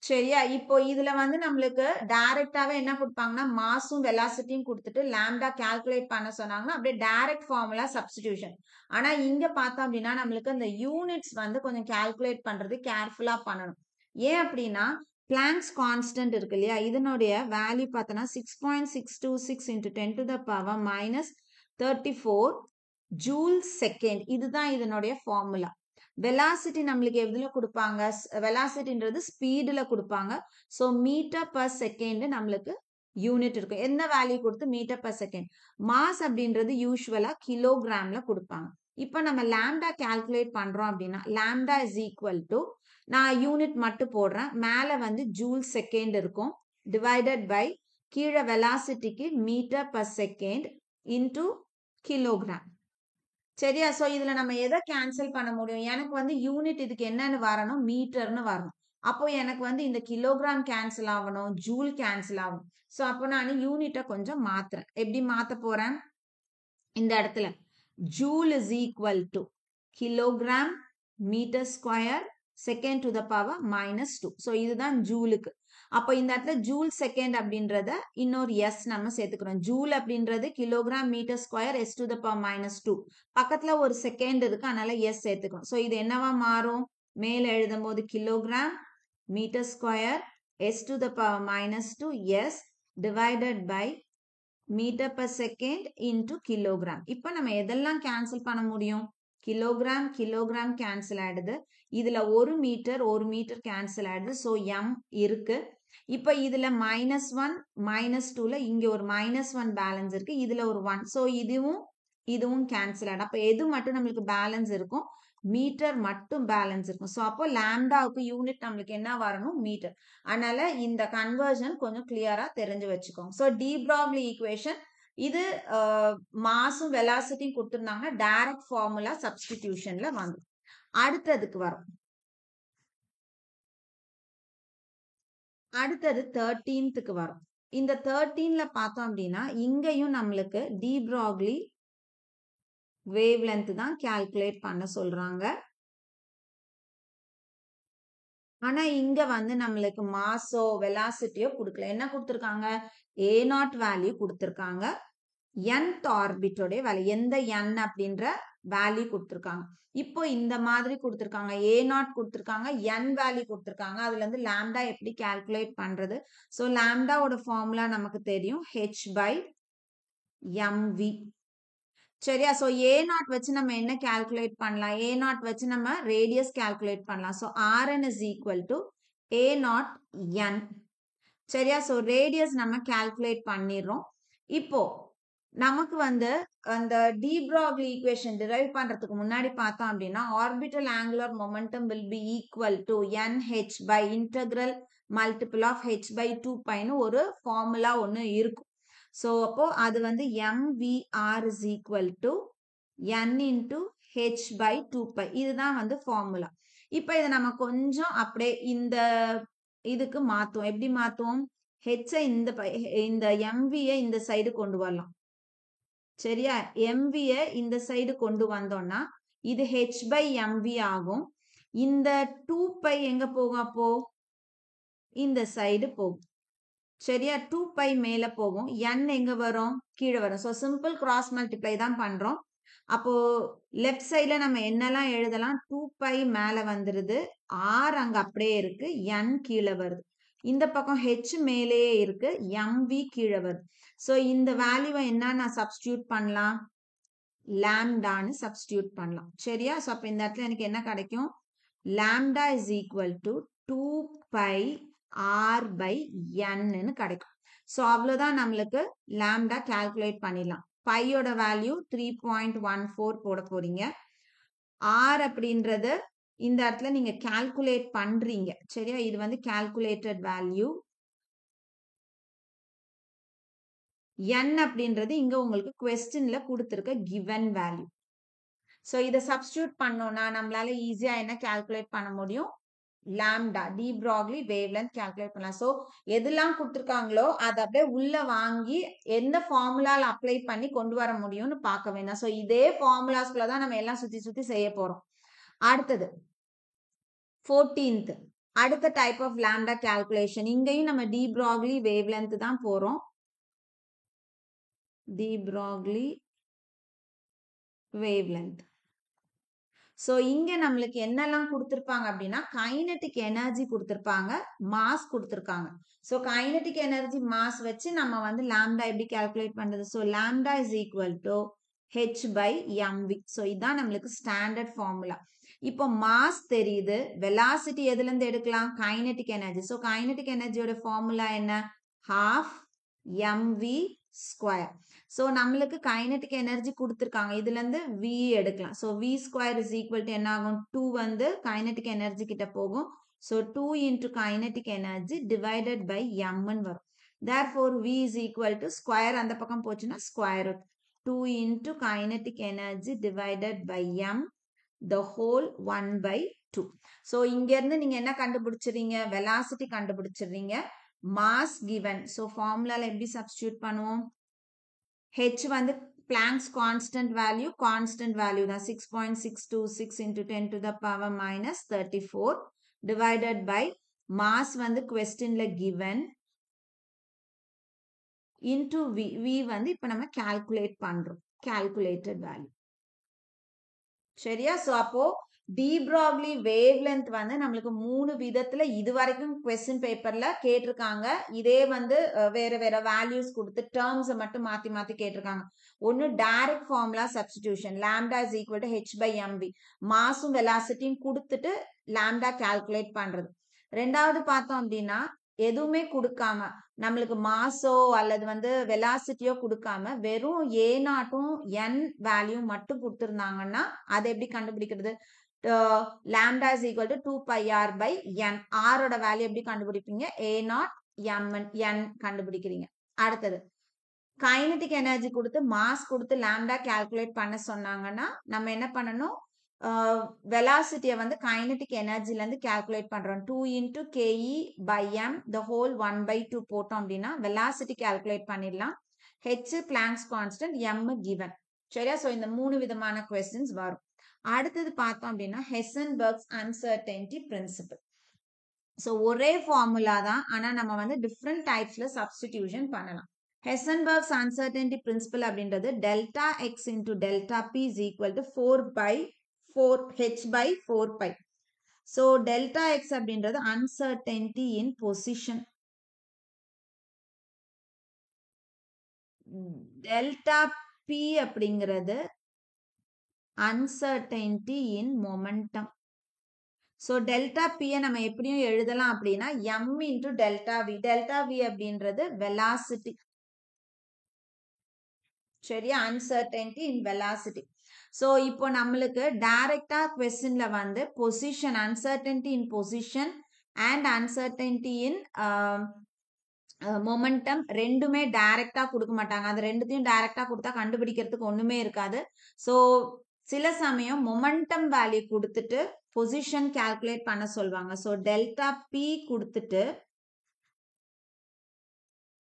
சரியா? இப்போ இதுல வந்து நம்மளுக்கு டைரக்டாவே என்ன கொடுப்பாங்கன்னா மாஸும் வெலாசிட்டியும் கொடுத்துட்டு லாம்டா கால்குலேட் பண்ண சொன்னாங்கன்னா அப்படியே டைரக்ட் ஃபார்முலா சப்ஸ்டிடியூஷன். ஆனா இங்க பார்த்தோம் அப்படின்னா நம்மளுக்கு அந்த யூனிட்ஸ் வந்து கொஞ்சம் கால்குலேட் பண்றது கேர்ஃபுல்லா பண்ணணும். ஏன் அப்படின்னா பிளாங்க்ஸ் கான்ஸ்டன்ட் இருக்கு இல்லையா, இதனுடைய வேல்யூ பார்த்தோன்னா 6.626 into 10 to the power minus 34 joule second. இதுதான் இதனுடைய ஃபார்முலா. வெலாசிட்டி நம்மளுக்கு எதுல கொடுப்பாங்க, வெலாசிட்டின்றது ஸ்பீடுல கொடுப்பாங்க. ஸோ மீட்டர் பர் செகண்ட் நம்மளுக்கு யூனிட் இருக்கும். என்ன வேல்யூ கொடுத்து மீட்டர் பர் செகண்ட். மாஸ் அப்படின்றது யூஸ்வலா கிலோகிராம்ல கொடுப்பாங்க. இப்போ நம்ம லாம்டா கால்குலேட் பண்றோம் அப்படின்னா லாம்டா இஸ் ஈக்குவல் டு, நான் யூனிட் மட்டும் போடுறேன், மேல வந்து ஜூல் செகண்ட் இருக்கும், டிவைடட் பை கீழே வெலாசிட்டிக்கு metre per second into kilogram. சரியா? ஸோ இதுல நம்ம எதை கேன்சல் பண்ண முடியும், எனக்கு வந்து யூனிட் இதுக்கு என்னன்னு வரணும், மீட்டர்னு வரணும். அப்போ எனக்கு வந்து இந்த கிலோகிராம் கேன்சல் ஆகணும், ஜூல் கேன்சல் ஆகணும். ஸோ அப்போ நான் யூனிட்டை கொஞ்சம் மாத்துறேன். எப்படி மாத்த போறேன், இந்த இடத்துல joule is equal to kilogram metre square second to the power -2. So இதுதான் ஜூலுக்கு. அப்போ இந்த இடத்துல ஜூல் செகண்ட் அப்படின்றத இன்னொரு எஸ் நம்ம சேர்த்துக்கிறோம். ஜூல் அப்படின்றது kilogram metre square s to the power -2. பக்கத்துல ஒரு செகண்ட் இருக்கு, அதனால எஸ் சேர்த்துக்கிறோம். ஸோ இது என்னவா மாறும், மேல எழுதும் போது kilogram metre square s to the power -2 s divided by metre per second into kilogram. இப்போ நம்ம எதெல்லாம் கேன்சல் பண்ண முடியும், கிலோகிராம் கிலோகிராம் கேன்சல் ஆயிடுது, இதுல ஒரு மீட்டர் கேன்சல் ஆயிடுது. ஸோ எம் இருக்கு. இப்போ இதுல -1 -2ல இங்க ஒரு -1 பேலன்ஸ் இருக்கு, இதுல ஒரு 1. ஸோ இதுவும் கேன்சல் ஆயிடும். அப்போ எது மட்டும் நம்மளுக்கு பேலன்ஸ் இருக்கும், மீட்டர் மட்டும் பேலன்ஸ் இருக்கும். ஸோ அப்போ லாம்டாவுக்கு யூனிட் நம்மளுக்கு என்ன வரணும், மீட்டர். அதனால இந்த கன்வர்ஷன் கொஞ்சம் கிளியரா தெரிஞ்சு வச்சுக்கோங்க. ஸோ டி ப்ராக்லி ஈக்குவேஷன் இது மாஸும் வெலாசிட்டியும் கொடுத்துருந்தாங்கன்னா டைரக்ட் ஃபார்முலா சப்ஸ்டிடியூஷன்ல வந்து. அடுத்ததுக்கு வரும், அடுத்தது 13th வரும். இந்த 13ல பார்த்தோம் அப்படின்னா இங்கேயும் நம்மளுக்கு டி ப்ராக்லி வேவ் லென்த் தான் கால்குலேட் பண்ண சொல்றாங்க. ஆனா இங்க வந்து நம்மளுக்கு மாஸோ வெலாசிட்டியோ கொடுக்கல. என்ன கொடுத்துருக்காங்க, a0 வேல்யூ கொடுத்துருக்காங்க, nth ஆர்பிட்டோட வேல்யூ, எந்த n அப்படின்ற வேல்யூ கொடுத்துருக்காங்க. இப்போ இந்த மாதிரி கொடுத்துருக்காங்க, a0 கொடுத்துருக்காங்க, n வேல்யூ கொடுத்துருக்காங்க. அதுல இருந்து லாம்டா எப்படி கால்குலேட் பண்றது. ஸோ லாம்டாவோட ஃபார்முலா நமக்கு தெரியும், h by mv. சரியா? ஸோ a0 வச்சு நம்ம என்ன கால்குலேட் பண்ணலாம், a0 வச்சு நம்ம ரேடியஸ் கால்குலேட் பண்ணலாம். So rn is equal to a0 n. சரியா? ஸோ ரேடியஸ் நம்ம கால்குலேட் பண்ணிடுறோம். இப்போ நமக்கு வந்து அந்த டி ப்ராக்லி ஈக்குவேஷன் டிரைவ் பண்றதுக்கு முன்னாடி பார்த்தோம் அப்படின்னா orbital angular momentum will be equal to nh by integral multiple of h by 2πன்னு ஒரு ஃபார்முலா ஒன்று இருக்கும். ஸோ அப்போ அது வந்து mvr is equal to n into h by 2π. இதுதான் வந்து ஃபார்முலா. இப்போ இதை நம்ம கொஞ்சம் அப்படியே இந்த இதுக்கு மாத்துவோம். எப்படி மாத்துவோம், h இந்த mv இந்த சைடு கொண்டு வரலாம். சரியா? mv இந்த சைடு கொண்டு வந்தோம்னா இது h by mv ஆகும். இந்த 2π எங்க போகும், அப்போ இந்த சைடு போகும். சரியா? 2π மேல போகும், n எங்க வரும், கீழே வரும். ஸோ சிம்பிள் கிராஸ் மல்டிப்ளை தான் பண்றோம். அப்போ லெஃப்ட் சைட்ல நம்ம என்னெல்லாம் எழுதலாம், 2π மேல வந்துருது, r அங்க அப்படியே இருக்கு, n கீழே வருது. இந்த பக்கம் h மேலேயே இருக்கு, mv கீழே வருது. ஸோ இந்த வேல்யூவை என்ன நான் சப்ஸ்டியூட் பண்ணலாம், லாம்டான்னு சப்ஸ்டியூட் பண்ணலாம். சரியா? ஸோ அப்போ இந்த இடத்துல எனக்கு என்ன கிடைக்கும், lambda is equal to 2π r by n கிடைக்கும். ஸோ அவ்வளோதான், நம்மளுக்கு லாம்டா கால்குலேட் பண்ணிடலாம். பையோட வேல்யூ 3.14 போட போறீங்க. r அப்படின்றது இந்த இடத்துல நீங்க கால்குலேட் பண்றீங்க. சரியா? இது வந்து கால்குலேட்டட் வேல்யூ. n அப்படின்றது இங்க உங்களுக்கு கொஸ்டின்ல கொடுத்திருக்க given வேல்யூ. ஸோ இதை சப்ஸ்டியூட் பண்ணோம்னா நம்மளால ஈஸியா என்ன கால்குலேட் பண்ண முடியும், lambda de Broglie wavelength calculate பண்ணலாம். ஸோ எதெல்லாம் கொடுத்துருக்காங்களோ அதை அப்படியே உள்ள வாங்கி எந்த ஃபார்முலால அப்ளை பண்ணி கொண்டு வர முடியும்னு பார்க்க வேண்டாம். ஸோ இதே ஃபார்முலாஸ்குள்ள தான் நம்ம எல்லாம் சுத்தி சுத்தி செய்ய போறோம். அடுத்தது 14th அடுத்த டைப் ஆஃப் lambda calculation. இங்கேயும் நம்ம de Broglie wavelength தான் போறோம். de Broglie wavelength. ஸோ இங்க நம்மளுக்கு என்னெல்லாம் கொடுத்துருப்பாங்க அப்படின்னா கைனட்டிக் எனர்ஜி கொடுத்துருப்பாங்க, மாஸ் கொடுத்துருக்காங்க. ஸோ கைனட்டிக் எனர்ஜி மாஸ் வச்சு நம்ம வந்து லாம்டா எப்படி கால்குலேட் பண்றது? So lambda is equal to h by mv. ஸோ இதுதான் நம்மளுக்கு ஸ்டாண்டர்ட் ஃபார்முலா. இப்போ மாஸ் தெரியுது, வெலாசிட்டி எதுல இருந்து எடுக்கலாம்? Kinetic energy. ஸோ கைனட்டிக் எனர்ஜியோட ஃபார்முலா என்ன? Half mv square. ஸோ நம்மளுக்கு கைனட்டிக் எனர்ஜி கொடுத்துருக்காங்க, இதுல இருந்து வி எடுக்கலாம். So v square is equal to என்ன ஆகும்? 2 வந்து கைனட்டிக் எனர்ஜி கிட்ட போகும். So 2 into kinetic energy divided by எம்னு வரும். Therefore v is equal to square அந்த பக்கம் போச்சுன்னா square root 2 into kinetic energy divided by m the whole 1 by 2. So இங்க இருந்து நீங்க என்ன கண்டுபிடிச்சிருங்க? வெலாசிட்டி கண்டுபிடிச்சிருங்க. Mass given. ஸோ ஃபார்முலால எப்படி சப்ஸ்டியூட் பண்ணுவோம்? h வந்து Planck's constant value தான் 6.626 into 10 to the power minus 34 divided by mass வந்து questionல given into v வந்து இப்ப நம்ம calculate பண்றோம், calculated value. சரியா? ஸோ அப்போ de Broglie wavelength வந்து நம்மளுக்கு 3 விதத்துல இது வரைக்கும் கொஸ்டின் பேப்பர்ல கேட்டிருக்காங்க. இதே வந்து வேற வேற வேல்யூஸ் கொடுத்து டேர்ம்ஸ் மட்டும் மாத்தி மாத்தி கேட்டிருக்காங்க. ஒன்னு direct formula substitution, lambda is equal to h by mv, மாஸும் வெலாசிட்டியும் கொடுத்துட்டு லாம்டா கால்குலேட் பண்றது. ரெண்டாவது பார்த்தோம் அப்படின்னா எதுவுமே கொடுக்காம நம்மளுக்கு மாஸோ அல்லது வந்து வெலாசிட்டியோ கொடுக்காம வெறும் ஏ நாட்டும் என் வேல்யூ மட்டும் கொடுத்துருந்தாங்கன்னா அதை எப்படி கண்டுபிடிக்கிறது? Lambda is equal to 2 by r by n. ஆரோட வேல்யூ எப்படி கண்டுபிடிப்பீங்க? ஏ நாட் என் கண்டுபிடிக்கிறீங்க. அடுத்தது கைனட்டிக் எனர்ஜி கொடுத்து மாஸ் கொடுத்து லாம்டா கால்குலேட் பண்ண சொன்னாங்கன்னா நம்ம என்ன பண்ணணும்? வெலாசிட்டியை வந்து கைனட்டிக் எனர்ஜில இருந்து கால்குலேட் பண்றோம். 2 into KE by m the whole 1 by 2 போட்டோம் அப்படின்னா வெலாசிட்டி கால்குலேட் பண்ணிடலாம். H Planck's constant, m given. சரியா? ஸோ இந்த 3 விதமான கொஸ்டின்ஸ் வரும். அடுத்தது பார்த்தோம் அப்படின்னா ஹெசன்பர்க்ஸ் அன்சர்டெனிட்டி பிரின்சிபல். ஸோ ஒரே ஃபார்முலா தான், ஆனா நம்ம வந்து டிஃப்ரெண்ட் டைப்ஸ்ல சப்ஸ்டிடியூஷன் பண்ணலாம். ஹெசன்பர்க்ஸ் அன்சர்டெனிட்டி பிரின்சிபல் அப்படின்றது delta x into delta p is equal to 4 by 4 pi. So delta x அப்படின்றது uncertainty in position. delta p அப்படிங்கிறது uncertainty in momentum. So delta p நம்ம எப்படியும் எழுதலாம் அப்படின்னா m into delta v. delta v அப்படின்றது velocity. சரியா? uncertainty in velocity. So இப்போ நம்மளுக்கு டைரக்டா கொஸ்டின்ல வந்து position, uncertainty in position and uncertainty in momentum ரெண்டுமே டைரக்டா கொடுக்க மாட்டாங்க. அது ரெண்டுத்தையும் டைரக்டா கொடுத்தா கண்டுபிடிக்கிறதுக்கு ஒண்ணுமே இருக்காது. ஸோ சில சமயம் மொமெண்டம் வேல்யூ கொடுத்துட்டு பொசிஷன் கால்குலேட் பண்ண சொல்லுவாங்க. ஸோ டெல்டா பி கொடுத்துட்டு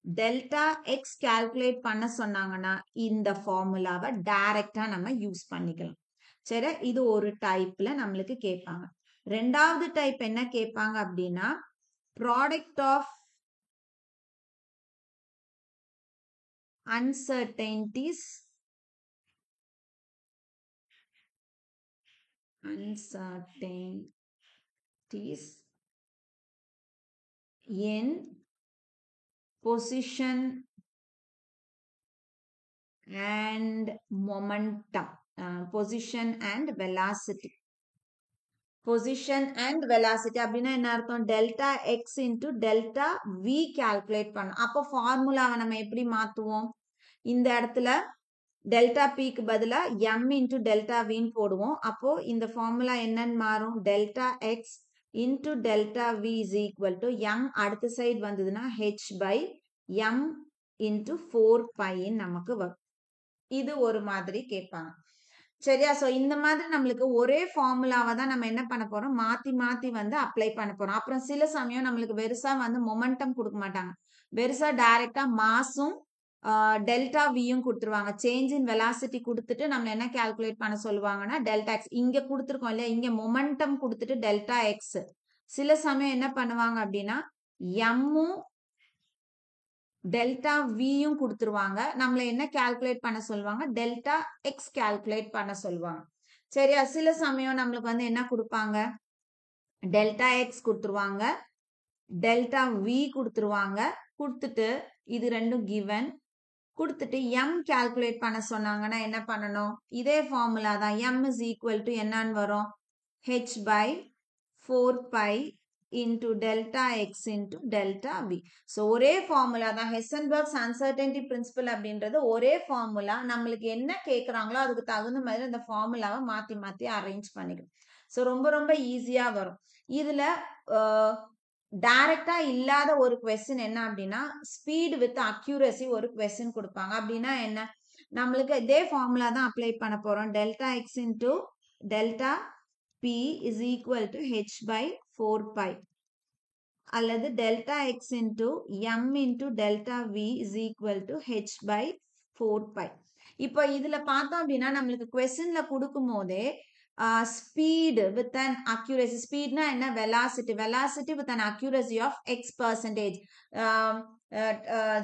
டெல்டா எக்ஸ் கால்குலேட் பண்ண சொன்னாங்கன்னா இந்த ஃபார்முலாவை டைரக்டா நம்ம யூஸ் பண்ணிக்கலாம். சரி, இது ஒரு டைப்ல நம்மளுக்கு கேட்பாங்க. ரெண்டாவது டைப் என்ன கேட்பாங்க அப்படின்னா product of uncertainties in position and momentum, position and velocity. Position and velocity அப்படின்னா என்ன அர்த்தம்? Delta x into delta v calculate பண்ணும். அப்போ ஃபார்முலாவை நம்ம எப்படி மாத்துவோம்? இந்த இடத்துல டெல்டா பிக்கு பதிலா எம் இன்டு டெல்டா வின்னு போடுவோம். அப்போ இந்த ஃபார்முலா என்னன்னு மாறும்? Delta x into delta v is equal to m, அடுத்த சைடு வந்ததுன்னா ஹெச் பை எம் இன்டு 4 பைன்னு நமக்கு வரும். இது ஒரு மாதிரி கேட்பாங்க. சரியா? ஸோ இந்த மாதிரி நம்மளுக்கு ஒரே ஃபார்முலாவை தான் நம்ம என்ன பண்ண போறோம், மாத்தி மாத்தி வந்து அப்ளை பண்ண போறோம். அப்புறம் சில சமயம் நம்மளுக்கு பெருசா வந்து மொமெண்டம் குடுக்க மாட்டாங்க. பெருசா டைரக்ட்டா மாஸும் டெல்டா வியும் குடுத்துருவாங்க. சேஞ்ச் இன் வெலாசிட்டி குடுத்துட்டு நம்மள என்ன கால்குலேட் பண்ண சொல்லுவாங்கன்னா, டெல்டா எக்ஸ். இங்க குடுத்துருக்கோம் இல்லையா? இங்க மொமெண்டம் குடுத்துட்டு டெல்டா எக்ஸ். சில சமயம் என்ன பண்ணுவாங்க அப்படின்னா, எம்மும் டெல்டா வியும் குடுத்துருவாங்க. நம்மள என்ன கால்குலேட் பண்ண சொல்லுவாங்க, டெல்டா எக்ஸ் கால்குலேட் பண்ண சொல்லுவாங்க. சரியா? சில சமயம் நம்மளுக்கு வந்து என்ன குடுப்பாங்க, டெல்டா எக்ஸ் குடுத்துருவாங்க, டெல்டா வி குடுத்துருவாங்க. குடுத்துட்டு இது 2ம் கிவன். குடுத்துட்டு எம் கால்குலேட் பண்ண சொன்னாங்கன்னா என்ன பண்ணணும், இதே ஃபார்முலா தான். எம் இஸ் ஈக்குவல் டு என்னன்னு வரும், h by 4 pi into delta x into delta v. So ஒரே ஃபார்முலா தான். ஹெசன்பர்க்ஸ் அன்சர்டனிட்டி பிரின்சிபல் அப்படின்றது ஒரே ஃபார்முலா. நம்மளுக்கு என்ன கேட்குறாங்களோ அதுக்கு தகுந்த மாதிரி அந்த ஃபார்முலாவை மாற்றி மாற்றி அரேஞ்ச் பண்ணிக்கணும். ஸோ ரொம்ப ரொம்ப ஈஸியாக வரும். இதில் டைரக்டா இல்லாத ஒரு கொஸ்டின் என்ன அப்படின்னா, ஸ்பீட் வித் அக்யூரசி ஒரு கொஸ்டின் கொடுப்பாங்க. அப்படின்னா என்ன, நம்மளுக்கு இதே ஃபார்முலா தான் அப்ளை பண்ண போறோம். Delta x into delta p is equal to h by 4 pi, அல்லது delta x into m into delta v is equal to h by 4 pi. இப்போ இதுல பார்த்தோம் அப்படின்னா நம்மளுக்கு கொஸ்டின்ல கொடுக்கும் போதே ஸ்பீடு வித் அன் அக்யூரசி, ஸ்பீட்னா என்ன, velocity, velocity with an accuracy of x percentage,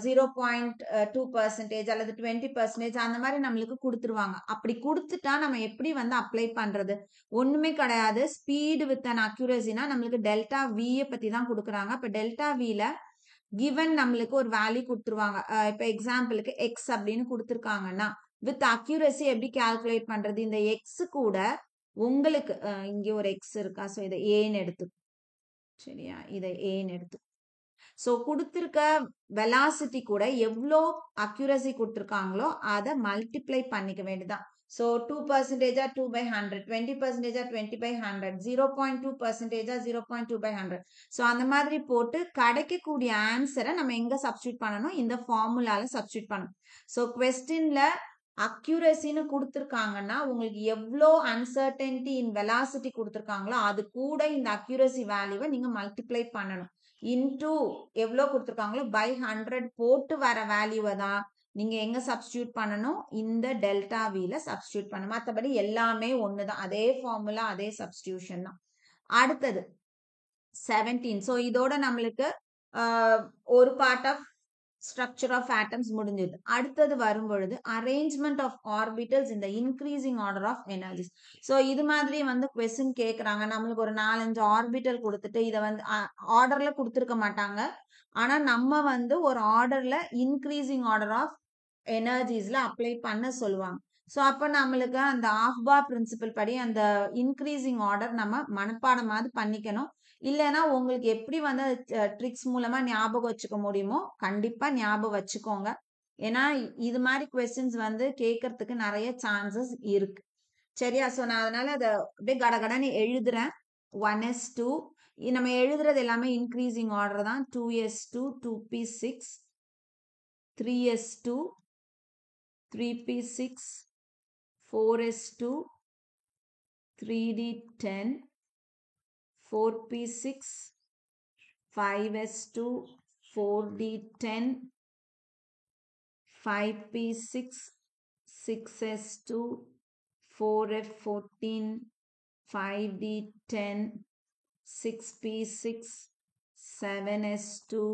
0.2% அல்லது 20% அந்த மாதிரி நம்மளுக்கு கொடுத்துருவாங்க. அப்படி கொடுத்துட்டா நம்ம எப்படி வந்து அப்ளை பண்றது, ஒண்ணுமே கிடையாது. ஸ்பீடு வித் அன் அக்யூரசினா நம்மளுக்கு டெல்டா வியை பத்தி தான் கொடுக்குறாங்க. இப்போ டெல்டா வில கிவன் நம்மளுக்கு ஒரு வேல்யூ கொடுத்துருவாங்க. இப்போ எக்ஸாம்பிளுக்கு எக்ஸ் அப்படின்னு கொடுத்துருக்காங்கன்னா வித் அக்யூரசி எப்படி கால்குலேட் பண்றது, இந்த எக்ஸ் கூட உங்களுக்கு இங்கே ஒரு எக்ஸ் இருக்கா, ஸோ இதை ஏன்னு எடுத்து, சரியா, இதை ஏன்னு எடுத்து, ஸோ கொடுத்துருக்க வெலாசிட்டி கூட எவ்வளோ அக்யூரசி கொடுத்துருக்காங்களோ அதை மல்டிப்ளை பண்ணிக்க வேண்டியதான். So 2% 2 by 100, 20% 20 by 100, 0.2% 0.2 by 100. So அந்த மாதிரி போட்டு கிடைக்கக்கூடிய ஆன்சரை நம்ம எங்க சப்ஸ்டியூட் பண்ணணும், இந்த ஃபார்முலால சப்ஸ்டியூட் பண்ணணும். ஸோ கொஸ்டின்ல அக்யூரசின்னு கொடுத்துருக்காங்கன்னா உங்களுக்கு எவ்வளோ அன்சர்டனிட்டி இன் வெலாசிட்டி கொடுத்துருக்காங்களோ அது கூட இந்த அக்யூரசி வேல்யூவை நீங்க மல்டிப்ளை பண்ணணும். இன்டூ எவ்வளோ கொடுத்துருக்காங்களோ பை 100 போட்டு வர வேல்யூவை தான் நீங்க எங்க சப்ஸ்டியூட் பண்ணணும், இந்த டெல்டா வில சப்ஸ்டியூட் பண்ணணும். மற்றபடி எல்லாமே ஒண்ணுதான், அதே ஃபார்முலா அதே சப்ஸ்டியூஷன் தான். அடுத்தது 17. ஸோ இதோட நம்மளுக்கு ஒரு part of structure of atoms முடிஞ்சது. அடுத்தது வரும் பொழுது அரேஞ்ச்மெண்ட் ஆஃப் ஆர்பிட்டல்ஸ் இந்த increasing order of energies. So இது மாதிரி வந்து கொஸ்டின் கேட்குறாங்க. நம்மளுக்கு ஒரு 4-5 ஆர்பிட்டல் கொடுத்துட்டு இதை வந்து ஆர்டர்ல கொடுத்துருக்க மாட்டாங்க. ஆனா நம்ம வந்து ஒரு ஆர்டர்ல இன்க்ரீசிங் ஆர்டர் ஆஃப் எனர்ஜிஸ்ல அப்ளை பண்ண சொல்லுவாங்க. ஸோ அப்போ நம்மளுக்கு அந்த ஆஃப் பார் பிரின்சிபல் படி அந்த இன்க்ரீசிங் ஆர்டர் நம்ம மனப்பாடமாவது பண்ணிக்கணும். இல்லைன்னா உங்களுக்கு எப்படி வந்து ட்ரிக்ஸ் மூலமா ஞாபகம் வச்சுக்க முடியுமோ கண்டிப்பா ஞாபகம் வச்சுக்கோங்க. ஏன்னா இது மாதிரி கொஸ்டின்ஸ் வந்து கேட்கறதுக்கு நிறைய சான்சஸ் இருக்கு. சரியா? ஸோ நான் அதனால அதை அப்படியே கடகடன்னு எழுதுறேன். 1s2 நம்ம எழுதுறது எல்லாமே இன்க்ரீசிங் ஆர்டர் தான். 2s2 2p6 3s2 3p6 4s2 3d10 4p6 5s2 4d10 5p6 6s2 4f14 5d10 6p6 7s2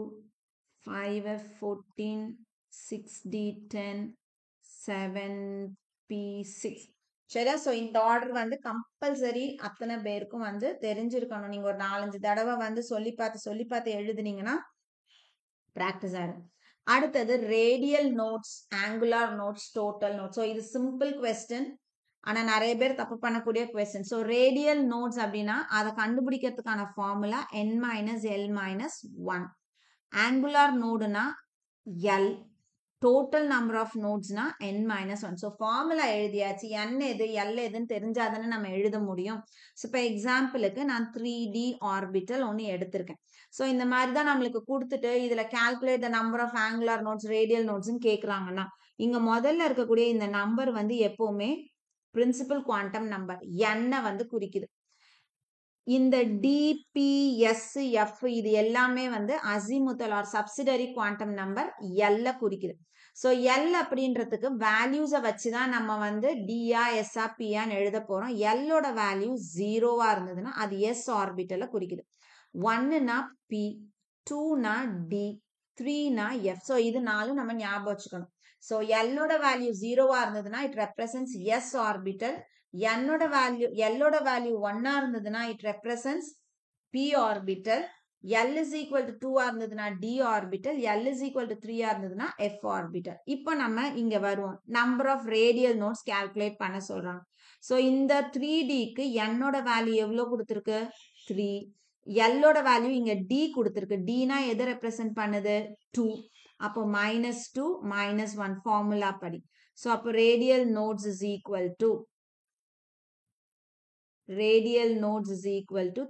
5f14 6d10 7p6. சரியா? ஸோ இந்த ஆர்டர் வந்து கம்பல்சரி அத்தனை பேருக்கும் வந்து தெரிஞ்சிருக்கணும். நீங்க ஒரு 4-5 தடவை வந்து சொல்லி பார்த்து எழுதுனீங்கன்னா ப்ராக்டிஸ் ஆகிடும். அடுத்தது radial notes, angular notes, total notes. So இது சிம்பிள் கொஸ்டின், ஆனால் நிறைய பேர் தப்பு பண்ணக்கூடிய கொஸ்டின். ஸோ ரேடியல் நோட்ஸ் அப்படின்னா அதை கண்டுபிடிக்கிறதுக்கான ஃபார்முலா n-l-1. ஆங்குலார் நோடுனா l, டோட்டல் நம்பர் ஆஃப் நோட்ஸ்னா n-1. ஸோ ஃபார்முலா எழுதியாச்சு, n எது l எதுன்னு தெரிஞ்சாதானே நம்ம எழுத முடியும். ஸோ இப்போ எக்ஸாம்பிளுக்கு நான் 3D ஆர்பிட்டல் ஒன்று எடுத்திருக்கேன். ஸோ இந்த மாதிரி தான் நம்மளுக்கு கொடுத்துட்டு இதில் calculate the number of angular nodes radial நோட்ஸ்ன்னு கேட்குறாங்கன்னா இங்கே முதல்ல இருக்கக்கூடிய இந்த நம்பர் வந்து எப்போவுமே பிரின்சிபல் குவாண்டம் நம்பர் n வந்து குறிக்குது. இந்த DPSF இது எல்லாமே வந்து azimuthal or subsidiary quantum number L குறிக்குது. ஸோ L அப்படின்றதுக்கு வேல்யூஸை வச்சு தான் நம்ம வந்து டியா எஸ்ஆ பியான்னு எழுத போறோம். எல்லோட வேல்யூ 0வா இருந்ததுன்னா அது எஸ் ஆர்பிட்டலை குறிக்குது. 1னா P, 2னா D, 3னா F. ஸோ இது நாலும் நம்ம ஞாபகம் வச்சுக்கணும். ஸோ எல்லோட வேல்யூ 0வா இருந்ததுன்னா இட் ரெப்ரசன்ஸ் எஸ் ஆர்பிட்டல். எல்லோட வேல்யூ 1 இருந்ததுன்னா it represents P orbital. L is equal to 2 இருந்ததுன்னா D orbital. L is equal to 3 இருந்ததுன்னா F ஆர்பிட்டல். இப்போ நம்ம இங்க வருவோம். Number of radial nodes calculate பண்ண சொல்றாங்க. ஸோ இந்த 3Dக்கு என்னோட வேல்யூ எவ்வளோ கொடுத்துருக்கு? 3. எல்லோட வேல்யூ இங்க D கொடுத்துருக்கு. Dனா எதை ரெப்ரசன்ட் பண்ணுது? 2. அப்போ -2 -1 ஃபார்முலா படி. ஸோ அப்போ radial notes is equal to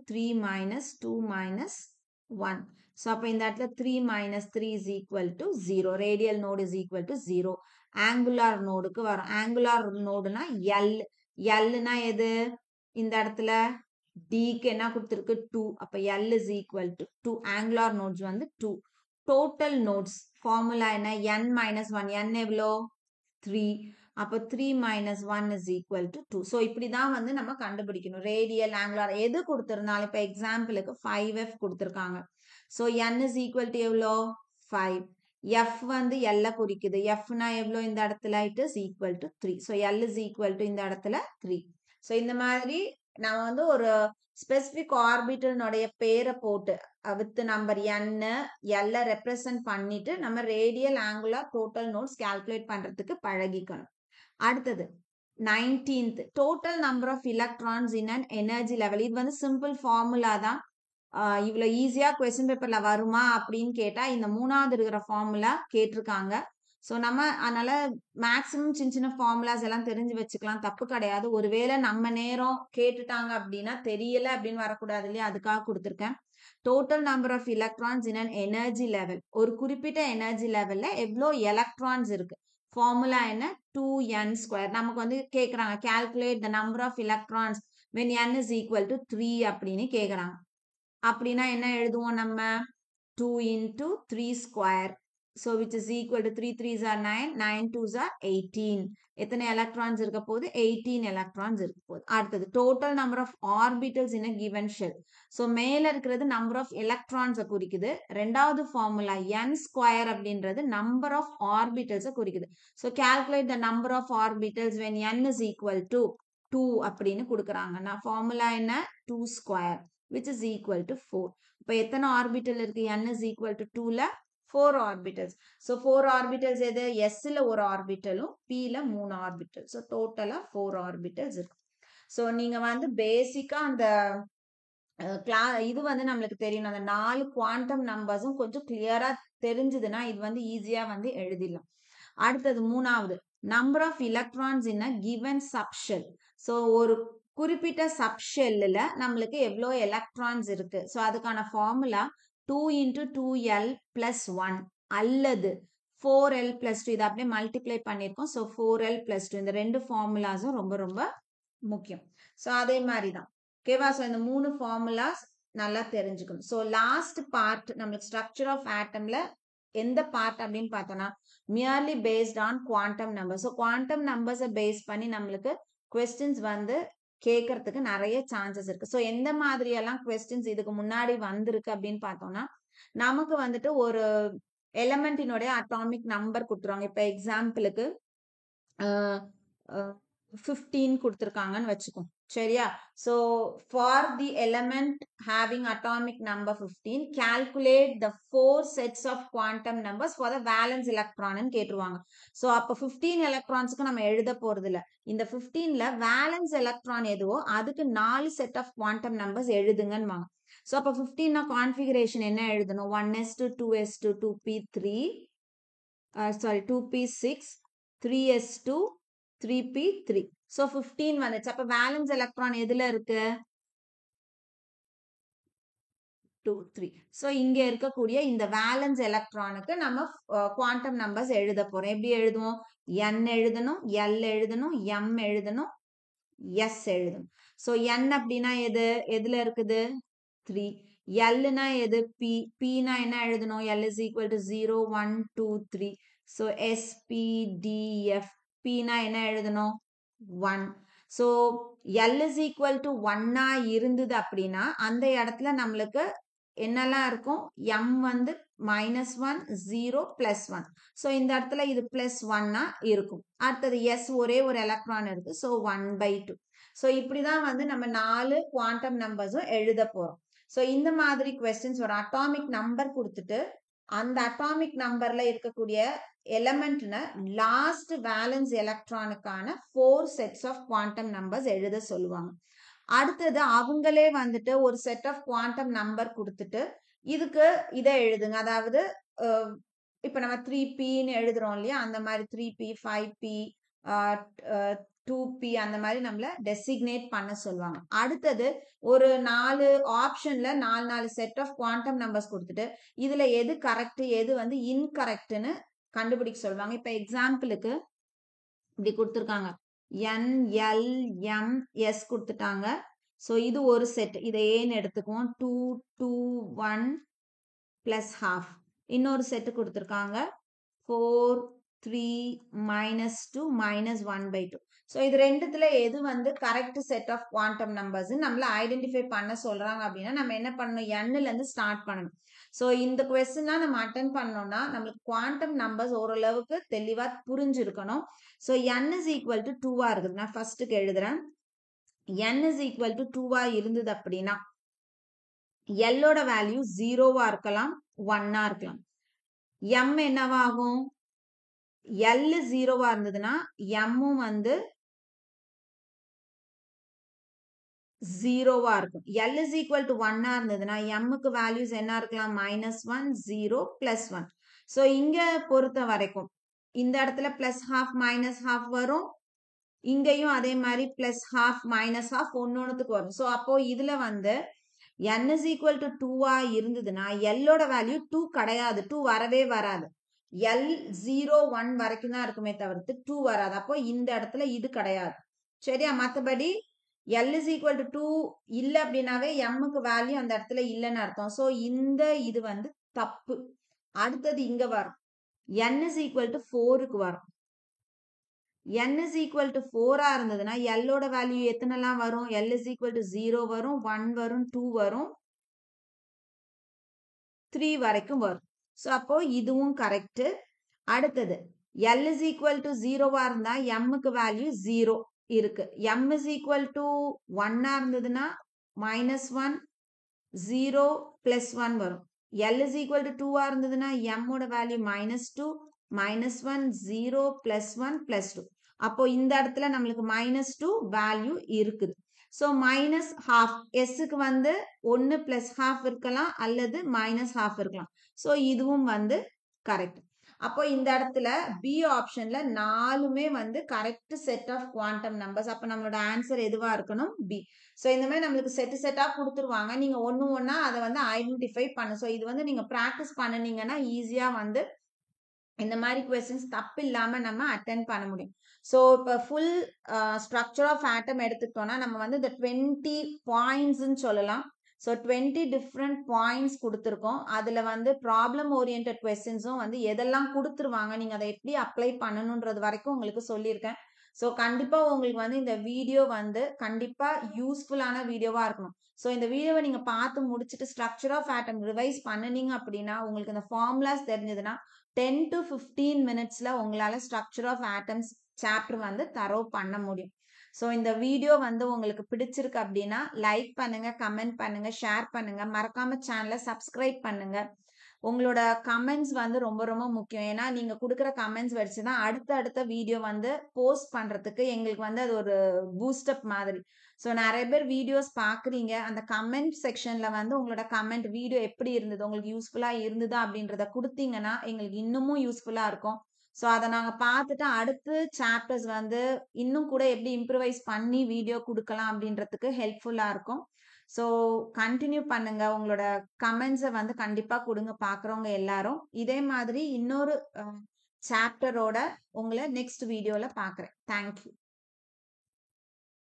3 minus 2 minus 1. So, அப்போ இந்த இடத்துல 3 minus 3 is equal to 0. Radial node is equal to 0. Angular nodeக்கு வரும். Angular nodeனா L. Lனா எது? இந்த இடத்துல Dக்கு என்ன கொடுத்திருக்கு? 2. அப்போ L is equal to 2. Angular nodes வந்து 2. Total nodes formula என்ன? N minus 1. N எவ்வளோ? 3. அப்போ 3 minus 1 is equal to 2. So இப்படி தான் வந்து நம்ம கண்டுபிடிக்கணும். ரேடியல் ஆங்குலார் எது கொடுத்திருந்தாலும் இப்போ எக்ஸாம்பிளுக்கு 5F கொடுத்துருக்காங்க. So n is equal to எவ்வளோ? 5. F வந்து L குறிக்குது. Fனா எவ்வளோ இந்த இடத்துல? It is equal to 3. So L is equal to இந்த இடத்துல 3. ஸோ இந்த மாதிரி நம்ம வந்து ஒரு ஸ்பெசிபிக் ஆர்பிட்டலினுடைய பேரை போட்டு with number n L represent பண்ணிட்டு நம்ம radial angular total nodes calculate பண்றதுக்கு பழகிக்கணும். அடுத்தது 19th total number of electrons in an energy level. இது வந்து சிம்பிள் ஃபார்முலா தான். இவ்வளோ ஈஸியா கொஸ்டின் பேப்பர்ல வருமா அப்படின்னு கேட்டா இந்த 3வது இருக்கிற ஃபார்முலா கேட்டிருக்காங்க. ஸோ நம்ம அதனால மேக்ஸிமம் சின்ன சின்ன ஃபார்முலாஸ் எல்லாம் தெரிஞ்சு வச்சுக்கலாம், தப்பு கிடையாது. ஒருவேளை நம்ம நேரம் கேட்டுட்டாங்க அப்படின்னா தெரியல அப்படின்னு வரக்கூடாது இல்லையா, அதுக்காக கொடுத்துருக்கேன். Total number of electrons in an energy level. ஒரு குறிப்பிட்ட எனர்ஜி லெவல்ல எவ்வளோ எலக்ட்ரான்ஸ் இருக்கு. ஃபார்முலா என்ன? 2n². நமக்கு வந்து கேட்குறாங்க calculate the number of electrons when n is equal to 3 அப்படின்னு கேட்குறாங்க. அப்படின்னா என்ன எழுதுவோம் நம்ம? 2 into 3². So which is equal to 3 3s are 9, 9 2s are 18. எத்தனை எலக்ட்ரான்ஸ் இருக்க போகுது? 18 எலக்ட்ரான்ஸ் இருக்க போகுது. அடுத்தது டோட்டல் நம்பர் ஆஃப் ஆர்பிட்டல்ஸ் இன் a given shell. ஸோ மேல இருக்கிறது நம்பர் ஆஃப் எலக்ட்ரான்ஸை குறிக்குது. ரெண்டாவது ஃபார்முலா n² அப்படின்றது நம்பர் ஆஃப் ஆர்பிட்டல்ஸை குறிக்குது. So calculate the number of orbitals when n is equal to 2 அப்படின்னு கொடுக்குறாங்கன்னா ஃபார்முலா என்ன? 2² which is equal to 4. இப்போ எத்தனை ஆர்பிட்டல் இருக்கு? n is equal to 2ல 4 orbitals. So 4 orbitals எது? எஸ்ல ஒரு ஆர்பிட்டலும் பில 3 ஆர்பிட்டல். ஸோ டோட்டலா 4 ஆர்பிட்டல்ஸ் இருக்கு. ஸோ நீங்க வந்து பேசிக்கா அந்த இது வந்து நம்மளுக்கு தெரியணும். அந்த 4 குவாண்டம் நம்பர்ஸும் கொஞ்சம் கிளியரா தெரிஞ்சதுன்னா இது வந்து ஈஸியா வந்து எழுதிடலாம். அடுத்தது 3வது number of electrons in a given subshell. So ஒரு குறிப்பிட்ட சப்ஷெல்ல நம்மளுக்கு எவ்வளோ எலக்ட்ரான்ஸ் இருக்கு. ஸோ அதுக்கான ஃபார்முலா 2 into 2l plus 1 அல்லது 4l plus 2. இதை அப்படியே மல்டிப்ளை பண்ணியிருக்கோம். ஸோ 4l plus 2 இந்த ரெண்டு ஃபார்முலாஸும் ரொம்ப ரொம்ப முக்கியம். ஸோ அதே மாதிரி தான் ஓகேவா. ஸோ இந்த 3 ஃபார்முலாஸ் நல்லா தெரிஞ்சுக்கணும். ஸோ லாஸ்ட் பார்ட் நம்மளுக்கு ஸ்ட்ரக்சர் ஆஃப் ஆட்டம்ல எந்த பார்ட் அப்படின்னு பார்த்தோம்னா merely based on quantum number. So quantum நம்பர்ஸை பேஸ் பண்ணி நம்மளுக்கு கொஸ்டின்ஸ் வந்து கேட்கறதுக்கு நிறைய சான்சஸ் இருக்கு. ஸோ எந்த மாதிரி எல்லாம் கொஸ்டின்ஸ் இதுக்கு முன்னாடி வந்திருக்கு அப்படின்னு பார்த்தோம்னா நமக்கு வந்துட்டு ஒரு எலமெண்டினுடைய அட்டாமிக் நம்பர் கொடுத்துருவாங்க. இப்போ எக்ஸாம்பிளுக்கு 15 கொடுத்துருக்காங்கன்னு வச்சுக்கோம், சரியா. So for the element having atomic number 15 calculate the 4 sets of quantum numbers for the valence electron கேட்டுருவாங்க. ஸோ அப்போ 15 எலக்ட்ரான்ஸுக்கு நம்ம எழுத போறது இல்லை. இந்த 15ல வேலன்ஸ் எலக்ட்ரான் எதுவோ அதுக்கு 4 செட் ஆஃப் குவாண்டம் நம்பர்ஸ் எழுதுங்கன்னு. ஸோ அப்போ 15 கான்ஃபிகரேஷன் என்ன எழுதணும்? 1s2 2s2 2p3 2p6 3s2 3p3. So 15 வந்துச்சு. அப்போ வேலன்ஸ் எலக்ட்ரான் எதுல இருக்கு? 2 3. ஸோ இங்க இருக்கக்கூடிய இந்த வேலன்ஸ் எலக்ட்ரானுக்கு நம்ம குவாண்டம் நம்பர்ஸ் எழுத போறோம். எப்படி எழுதுவோம்? n எழுதணும், l எழுதணும், m எழுதணும், எஸ் எழுதணும். ஸோ n அப்படின்னா எதுல இருக்குது 3. Lனா எது P. Pனா என்ன எழுதணும்? L is equal to 0 1 2 3. So S P D F. Pனா என்ன எழுதணும்? 1. So L is equal to 1 இருந்தது அப்படின்னா அந்த இடத்துல நம்மளுக்கு என்னெல்லாம் இருக்கும்? M வந்து -1 0 +1. ஸோ இந்த இடத்துல இது +1 இருக்கும். அடுத்தது S ஒரே ஒரு எலக்ட்ரான் இருக்கு. ஸோ 1/2. ஸோ இப்படிதான் வந்து நம்ம 4 குவாண்டம் நம்பர்ஸும் எழுத போறோம். ஸோ இந்த மாதிரி கொஸ்டின்ஸ் ஒரு அட்டாமிக் நம்பர் கொடுத்துட்டு அந்த அட்டாமிக் நம்பர்ல இருக்கக்கூடிய எலமெண்ட்ல லாஸ்ட் வேலன்ஸ் எலக்ட்ரானுக்கான 4 செட்ஸ் ஆஃப் குவாண்டம் நம்பர்ஸ் எழுத சொல்லுவாங்க. அடுத்தது அவங்களே வந்துட்டு ஒரு செட் ஆஃப் குவாண்டம் நம்பர் கொடுத்துட்டு இதுக்கு இதை எழுதுங்க. அதாவது இப்ப நம்ம 3Pன்னு எழுதுறோம் இல்லையா, அந்த மாதிரி 3P 5P 2P அந்த மாதிரி நம்மள டெசிக்னேட் பண்ண சொல்லுவாங்க. அடுத்தது ஒரு 4 ஆப்ஷன்ல 4 செட் ஆஃப் குவாண்டம் நம்பர்ஸ் கொடுத்துட்டு இதுல எது கரெக்ட் எது வந்து இன்கரெக்ட்னு கண்டுபிடிக்க சொல்லுவாங்க. இப்ப எக்ஸாம்பிளுக்கு இப்படி கொடுத்துருக்காங்க NLMS கொடுத்துட்டாங்க. ஸோ இது ஒரு செட், இதை ஏன்னு எடுத்துக்குவோம். 2 2 1 + ½ இன்னொரு செட்டு கொடுத்துருக்காங்க 4 3 -2 -1/2. ஸோ இது ரெண்டுத்துல எது வந்து correct set of quantum numbers நம்மள ஐடென்டிஃபை பண்ண சொல்றாங்க அப்படின்னா நம்ம என்ன பண்ணணும்? Nல இருந்து ஸ்டார்ட் பண்ணணும். ஸோ இந்த கொஸ்டினா நம்ம அட்டன் பண்ணோம்னா நம்மளுக்கு குவாண்டம் நம்பர்ஸ் ஓரளவுக்கு தெளிவா புரிஞ்சிருக்கணும். So N is equal to 2 இருக்குது. நான் ஃபர்ஸ்ட்டுக்கு எழுதுறேன். N is equal to 2 இருந்தது அப்படின்னா Lோட வேல்யூ 0 இருக்கலாம் 1 இருக்கலாம். M என்னவாகும்? L 0 இருந்ததுன்னா M வந்து 0 இருக்கும். L is equal to 1 இருந்ததுன்னா Mக்கு வேல்யூஸ் என்ன இருக்கலாம்? -1 0 +1. ஸோ இங்க பொறுத்த வரைக்கும் இந்த இடத்துல +½ -½ வரும். இங்கேயும் அதே மாதிரி +½ -½ ஒன்னொன்னுக்கு வரும். ஸோ அப்போ இதுல வந்து N is equal to 2 இருந்ததுன்னா Lோட வேல்யூ 2 கிடையாது. 2 வரவே வராது. L 0 1 வரைக்கும் தான் இருக்குமே தவிர்த்து 2 வராது. அப்போ இந்த இடத்துல இது கிடையாது. சரியா? மற்றபடி L is equal to 2 இல்லை அப்படின்னாவே Mக்கு வேல்யூ அந்த இடத்துல இல்லைன்னு அர்த்தம். ஸோ இந்த இது வந்து தப்பு. அடுத்தது இங்க வரும். N is equal to 4க்கு வரும். N is equal to 4 இருந்ததுன்னா Lோட வேல்யூ எத்தனைலாம் வரும்? L is equal to 0 வரும் 1 வரும் 2 வரும் 3 வரைக்கும் வரும். ஸோ அப்போ இதுவும் கரெக்ட். அடுத்தது L is equal to 0 இருந்தா Mக்கு வேல்யூ 0 இருக்கு. M is equal to 1 இருந்ததுன்னா -1 0 +1 வரும். L is equal to 2 இருந்ததுன்னா M ஓட வேல்யூ -2 -1 0 +1 +2. அப்போ இந்த இடத்துல நம்மளுக்கு -2 வேல்யூ இருக்குது. ஸோ -½ Sக்கு வந்து 1 +½ இருக்கலாம் அல்லது -½ இருக்கலாம். ஸோ இதுவும் வந்து கரெக்ட். அப்போ இந்த இடத்துல பி ஆப்ஷன்ல 4மே வந்து correct set of quantum numbers. அப்போ நம்மளோட ஆன்சர் எதுவா இருக்கணும்? பி. ஸோ இந்த மாதிரி நம்மளுக்கு செட்டா கொடுத்துருவாங்க. நீங்க ஒன்னா அதை வந்து ஐடென்டிஃபை பண்ண. ஸோ இது வந்து நீங்க ப்ராக்டிஸ் பண்ணினீங்கன்னா ஈஸியா வந்து இந்த மாதிரி கொஸ்டின்ஸ் தப்பு இல்லாம நம்ம அட்டென்ட் பண்ண முடியும். ஸோ இப்போ ஃபுல் ஸ்ட்ரக்சர் ஆஃப் ஆட்டம் எடுத்துக்கிட்டோம்னா நம்ம வந்து இந்த 20 பாயிண்ட்ஸ்ன்னு சொல்லலாம். ஸோ 20 டிஃப்ரெண்ட் பாயிண்ட்ஸ் கொடுத்துருக்கோம். அதில் வந்து ப்ராப்ளம் ஓரியன்ட் கொஸ்டின்ஸும் வந்து எதெல்லாம் கொடுத்துருவாங்க, நீங்கள் அதை எப்படி அப்ளை பண்ணணுன்றது வரைக்கும் உங்களுக்கு சொல்லியிருக்கேன். ஸோ கண்டிப்பாக உங்களுக்கு வந்து இந்த வீடியோ வந்து கண்டிப்பாக யூஸ்ஃபுல்லான வீடியோவாக இருக்கணும். ஸோ இந்த வீடியோவை நீங்கள் பார்த்து முடிச்சுட்டு ஸ்ட்ரக்சர் ஆஃப் ஆட்டம் ரிவைஸ் பண்ணினீங்க அப்படின்னா உங்களுக்கு இந்த ஃபார்முலாஸ் தெரிஞ்சதுன்னா 10 to 15 மினிட்ஸ்ல உங்களால ஸ்ட்ரக்சர் ஆஃப் ஆட்டம்ஸ் சாப்டர் வந்து தரவு பண்ண முடியும். ஸோ இந்த வீடியோ வந்து உங்களுக்கு பிடிச்சிருக்கு அப்படின்னா லைக் பண்ணுங்க, கமெண்ட் பண்ணுங்க, ஷேர் பண்ணுங்க, மறக்காம சேனலை சப்ஸ்கிரைப் பண்ணுங்க. உங்களோட கமெண்ட்ஸ் வந்து ரொம்ப ரொம்ப முக்கியம். ஏன்னா நீங்க கொடுக்குற கமெண்ட்ஸ் வச்சுதான் அடுத்த வீடியோ வந்து போஸ்ட் பண்றதுக்கு எங்களுக்கு வந்து அது ஒரு பூஸ்டப் மாதிரி. ஸோ நிறைய பேர் வீடியோஸ் பார்க்குறீங்க, அந்த கமெண்ட் செக்ஷன்ல வந்து உங்களோட கமெண்ட் வீடியோ எப்படி இருந்தது, உங்களுக்கு யூஸ்ஃபுல்லா இருந்ததா அப்படின்றத கொடுத்தீங்கன்னா எங்களுக்கு இன்னமும் யூஸ்ஃபுல்லா இருக்கும். ஸோ அதை நாங்கள் பார்த்துட்டு அடுத்து சாப்டர்ஸ் வந்து இன்னும் கூட எப்படி இம்ப்ரூவைஸ் பண்ணி வீடியோ கொடுக்கலாம் அப்படின்றதுக்கு ஹெல்ப்ஃபுல்லாக இருக்கும். ஸோ கண்டினியூ பண்ணுங்க. உங்களோட கமெண்ட்ஸை வந்து கண்டிப்பாக கொடுங்க பார்க்குறவங்க எல்லாரும். இதே மாதிரி இன்னொரு சாப்டரோட உங்களை நெக்ஸ்ட் வீடியோவில் பார்க்குறேன். தேங்க்யூ.